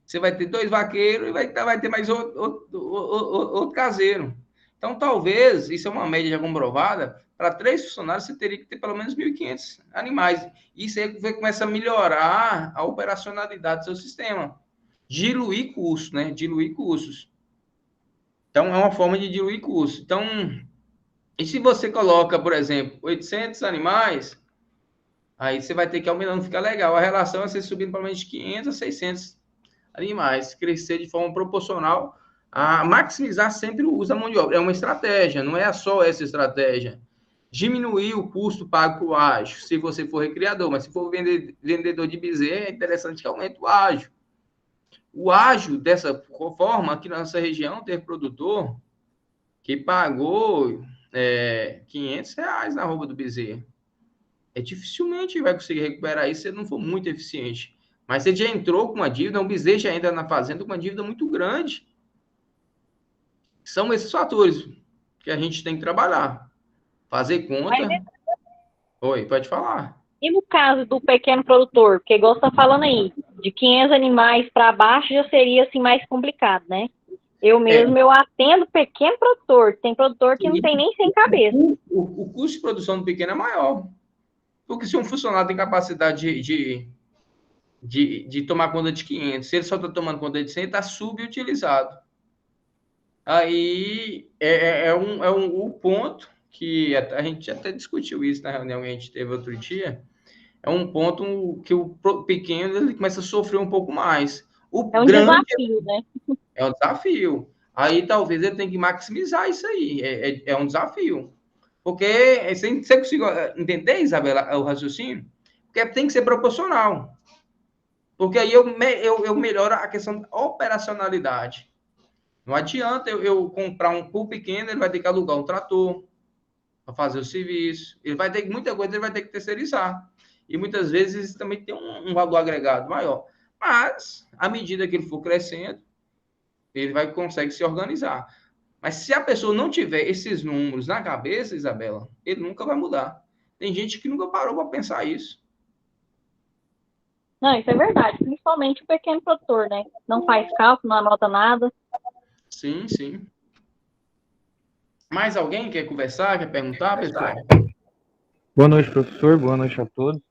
A: Você vai ter 2 vaqueiros e vai ter mais outro caseiro. Então, talvez, isso é uma média já comprovada, para 3 funcionários você teria que ter pelo menos 1.500 animais. Isso aí começa a melhorar a operacionalidade do seu sistema. Diluir custos, né? Diluir custos. Então, é uma forma de diluir custos. Então, e se você coloca, por exemplo, 800 animais, aí você vai ter que aumentar, não fica legal. A relação é você subindo pelo menos de 500 a 600 animais, crescer de forma proporcional a maximizar sempre o uso da mão de obra. É uma estratégia, não é só essa estratégia. Diminuir o custo pago para o ágio, se você for recriador, mas se for vendedor de bezerro, é interessante que aumente o ágio. O ágio, dessa forma, aqui na nossa região, teve produtor que pagou R$ 500 na arroba do bezerro. Dificilmente vai conseguir recuperar isso se ele não for muito eficiente. Mas você já entrou com uma dívida, um bezerro já entra na fazenda com uma dívida muito grande. São esses fatores que a gente tem que trabalhar. Fazer conta. Oi, pode falar.
B: E no caso do pequeno produtor, que igual você está falando aí, de 500 animais para baixo já seria assim mais complicado, né? Eu mesmo, eu atendo pequeno produtor. Tem produtor que não tem nem 100 cabeças.
A: O custo de produção do pequeno é maior. Porque se um funcionário tem capacidade de tomar conta de 500, se ele só está tomando conta de 100, está subutilizado. Aí o ponto que a gente até discutiu isso na reunião que a gente teve outro dia, é um ponto que o pequeno ele começa a sofrer um pouco mais.
B: É um desafio, né?
A: É um desafio. Aí talvez ele tenha que maximizar isso aí. É um desafio. Porque você conseguiu entender, Isabela, o raciocínio? Porque tem que ser proporcional. Porque aí eu melhoro a questão da operacionalidade. Não adianta eu comprar um pool pequeno, ele vai ter que alugar um trator para fazer o serviço. Ele vai ter muita coisa, ele vai ter que terceirizar. E muitas vezes também tem um valor agregado maior. Mas, à medida que ele for crescendo, ele consegue se organizar. Mas se a pessoa não tiver esses números na cabeça, Isabela, ele nunca vai mudar. Tem gente que nunca parou para pensar isso.
B: Não, isso é verdade. Principalmente o pequeno produtor, né? Não faz cálculo, não anota nada.
A: Sim, sim. Mais alguém quer conversar, quer perguntar, pessoal?
C: Boa noite, professor. Boa noite a todos.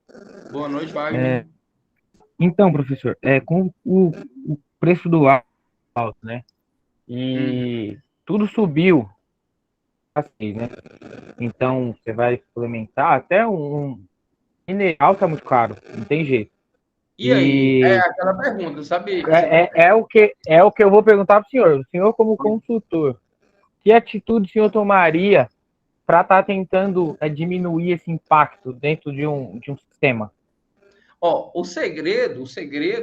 A: Boa noite, Wagner.
C: Então, professor, com o preço do alto, né? E tudo subiu, assim, né? Então, você vai implementar até um mineral tá muito caro, não tem jeito.
A: E aí, aquela pergunta, sabe?
C: É o que eu vou perguntar para o senhor. O senhor, como consultor, que atitude o senhor tomaria para estar tentando diminuir esse impacto dentro de um sistema?
A: O segredo,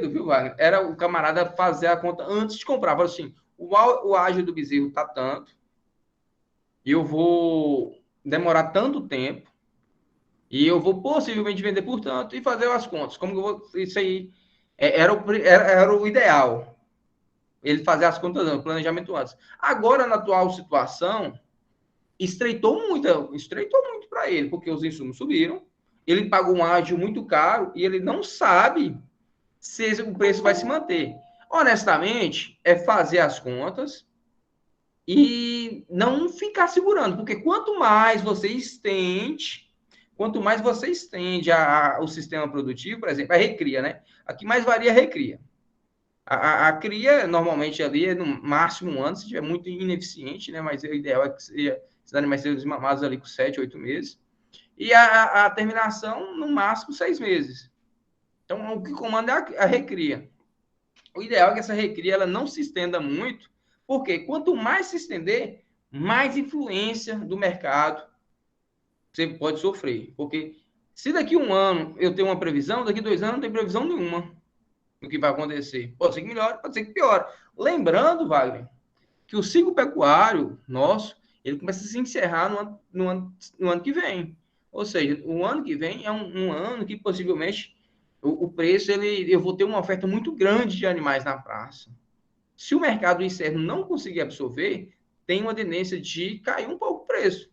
A: viu, Wagner, era o camarada fazer a conta antes de comprar. Falou assim, o ágio do bezerro tá tanto, e eu vou demorar tanto tempo, e eu vou possivelmente vender por tanto, e fazer as contas. Como que eu vou... Isso aí era o ideal. Ele fazer as contas antes, o planejamento antes. Agora, na atual situação, estreitou muito para ele, porque os insumos subiram, ele pagou um ágio muito caro e ele não sabe se o preço vai se manter. Honestamente, é fazer as contas e não ficar segurando, porque quanto mais você estende o sistema produtivo, por exemplo, a recria, né? Aqui mais varia a recria. A cria, normalmente, ali é no máximo um ano, se estiver muito ineficiente, né? Mas o ideal é que esses animais sejam desmamados ali com 7, 8 meses. E a terminação, no máximo, 6 meses. Então, o que comanda é a recria. O ideal é que essa recria ela não se estenda muito, porque quanto mais se estender, mais influência do mercado você pode sofrer. Porque se daqui um ano eu tenho uma previsão, daqui 2 anos não tem previsão nenhuma do que vai acontecer. Pode ser que melhore, pode ser que piore. Lembrando, Wagner, que o ciclo pecuário nosso, ele começa a se encerrar no ano que vem. Ou seja, o ano que vem é um ano que possivelmente o preço, eu vou ter uma oferta muito grande de animais na praça. Se o mercado externo não conseguir absorver, tem uma tendência de cair um pouco o preço.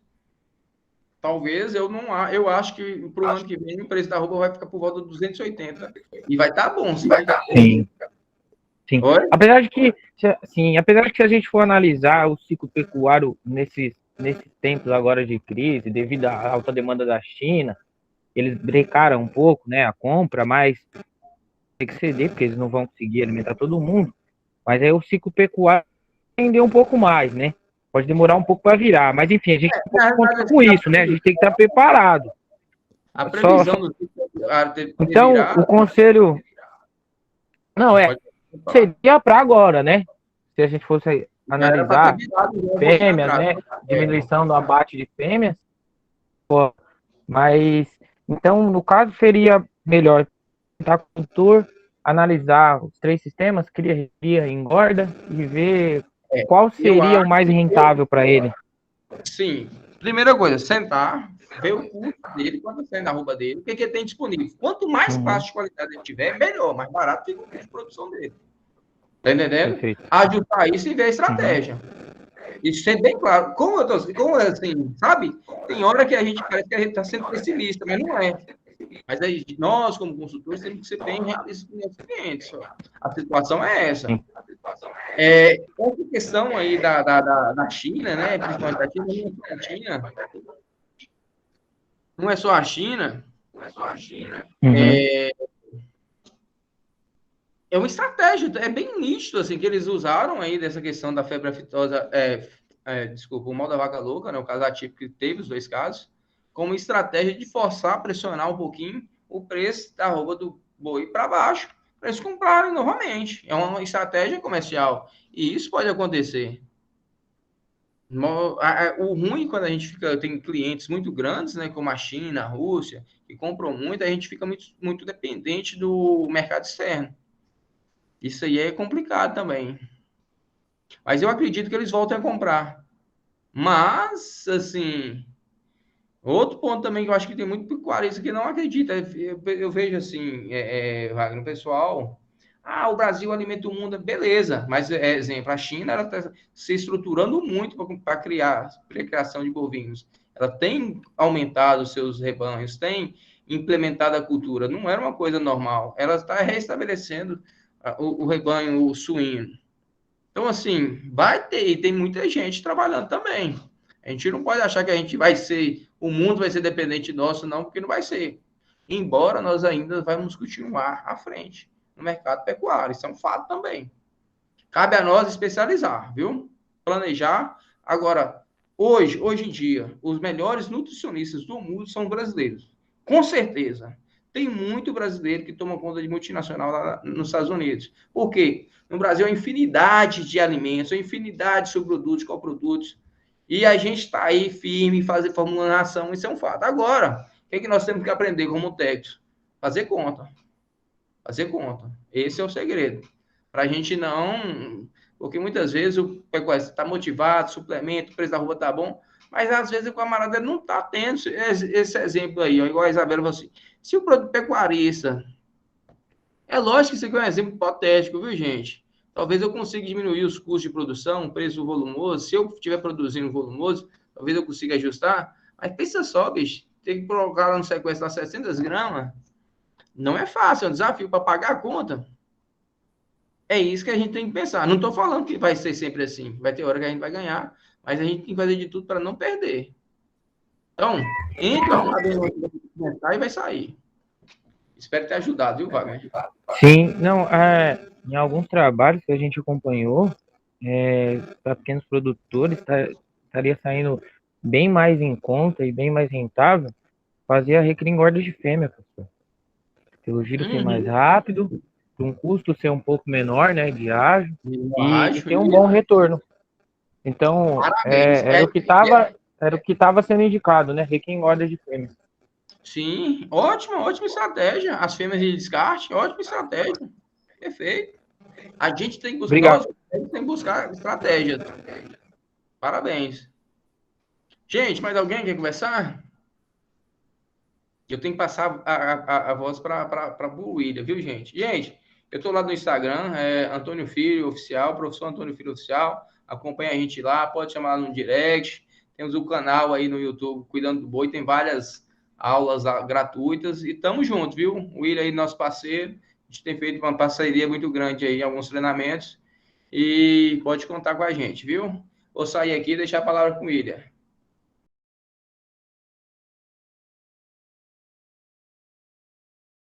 A: Talvez eu acho que para o ano que vem o preço da roupa vai ficar por volta de 280 e vai estar bom, se vai estar.
C: Sim. Sim. Apesar de que se a gente for analisar o ciclo pecuário nesses tempos agora de crise, devido à alta demanda da China, eles brecaram um pouco, né, a compra, mas tem que ceder, porque eles não vão conseguir alimentar todo mundo. Mas aí o ciclo pecuário render um pouco mais, né? Pode demorar um pouco para virar, mas enfim, a gente tem que contar com isso, né? A gente tem que estar preparado.
A: A previsão do ciclo pecuário
C: então, o conselho seria para agora, né? Se a gente fosse analisar fêmeas, né? Diminuição do abate de fêmeas. Mas, então, no caso, seria melhor estar com o tutor, analisar os 3 sistemas, cria, engorda, e ver qual
A: eu
C: seria o
A: acho
C: mais rentável para ele.
A: Sim. Primeira coisa, sentar, ver o custo dele, quanto sai na arroba dele, o que, que ele tem disponível. Quanto mais passo de qualidade ele tiver, melhor, mais barato fica o custo de produção dele. Tá entendendo?
C: Perfeito.
A: Ajustar isso e ver a estratégia. Isso ser bem claro. Como assim, sabe? Tem hora que a gente parece que a gente está sendo pessimista, mas não é. Mas aí, nós, como consultores, temos que ser bem realistas com os nossos clientes. A situação é essa. Essa questão aí da China, né? Principalmente da China, não é só a China. É uma estratégia, é bem nítido, assim, que eles usaram aí dessa questão da febre aftosa, desculpa, o mal da vaca louca, né? O caso atípico que teve os 2 casos, como estratégia de forçar, pressionar um pouquinho o preço da arroba do boi para baixo, para eles comprarem novamente. É uma estratégia comercial. E isso pode acontecer. O ruim quando a gente tem clientes muito grandes, né, como a China, a Rússia, que compram muito, a gente fica muito dependente do mercado externo. Isso aí é complicado também. Mas eu acredito que eles voltem a comprar. Mas, assim, outro ponto também que eu acho que tem muito pecuarista que não acredita. Eu vejo assim, Wagner, o pessoal. O Brasil alimenta o mundo, beleza. Mas, exemplo, a China ela está se estruturando muito para criar criação de bovinos. Ela tem aumentado os seus rebanhos, tem implementado a cultura. Não era uma coisa normal. Ela está restabelecendo o rebanho suíno. Então, assim, vai ter, e tem muita gente trabalhando também. A gente não pode achar que a gente vai ser, o mundo vai ser dependente nosso, não, porque não vai ser. Embora nós ainda vamos continuar à frente no mercado pecuário, isso é um fato também. Cabe a nós especializar, viu? Planejar. Agora, hoje em dia, os melhores nutricionistas do mundo são brasileiros. Com certeza. Tem muito brasileiro que toma conta de multinacional lá nos Estados Unidos. Por quê? No Brasil, é infinidade de alimentos, é infinidade de subprodutos, coprodutos. E a gente está aí firme, fazer formulação, isso é um fato. Agora, o que, é que nós temos que aprender como técnicos? Fazer conta. Fazer conta. Esse é o segredo. Para a gente não... Porque muitas vezes o pecuarista está motivado, suplemento, o preço da roupa está bom, mas às vezes o camarada não está tendo esse exemplo aí, ó, igual a Isabela falou assim, se o produto pecuarista... É lógico que isso aqui é um exemplo hipotético, viu, gente? Talvez eu consiga diminuir os custos de produção, preço volumoso, se eu estiver produzindo volumoso, talvez eu consiga ajustar, mas pensa só, bicho, tem que colocar lá no sequestro 700 gramas, não é fácil, é um desafio para pagar a conta. É isso que a gente tem que pensar. Não estou falando que vai ser sempre assim. Vai ter hora que a gente vai ganhar, mas a gente tem que fazer de tudo para não perder. Então, entra lá e vai sair. Espero ter ajudado, viu, Wagner?
C: Sim, não, em alguns trabalhos que a gente acompanhou, para pequenos produtores, estaria saindo bem mais em conta e bem mais rentável fazer a recria engorda de fêmea, professor. Pelo giro ser mais rápido, um custo ser um pouco menor, né, de ágio, e ter um bom retorno. Então, era o que estava sendo indicado, né, recria engorda de fêmea.
A: Sim, ótima estratégia. As fêmeas de descarte, ótima estratégia. Perfeito. A gente tem que buscar,
C: Obrigado.
A: Tem que buscar estratégias. Parabéns. Gente, mais alguém quer conversar? Eu tenho que passar a voz para o William, viu, gente? Gente, eu estou lá no Instagram, Antônio Filho Oficial, professor Antônio Filho Oficial. Acompanha a gente lá, pode chamar no direct. Temos o canal aí no YouTube, Cuidando do Boi, tem várias aulas gratuitas. E tamo junto, viu? O William aí, nosso parceiro. A gente tem feito uma parceria muito grande aí em alguns treinamentos. E pode contar com a gente, viu? Vou sair aqui e deixar a palavra com o William.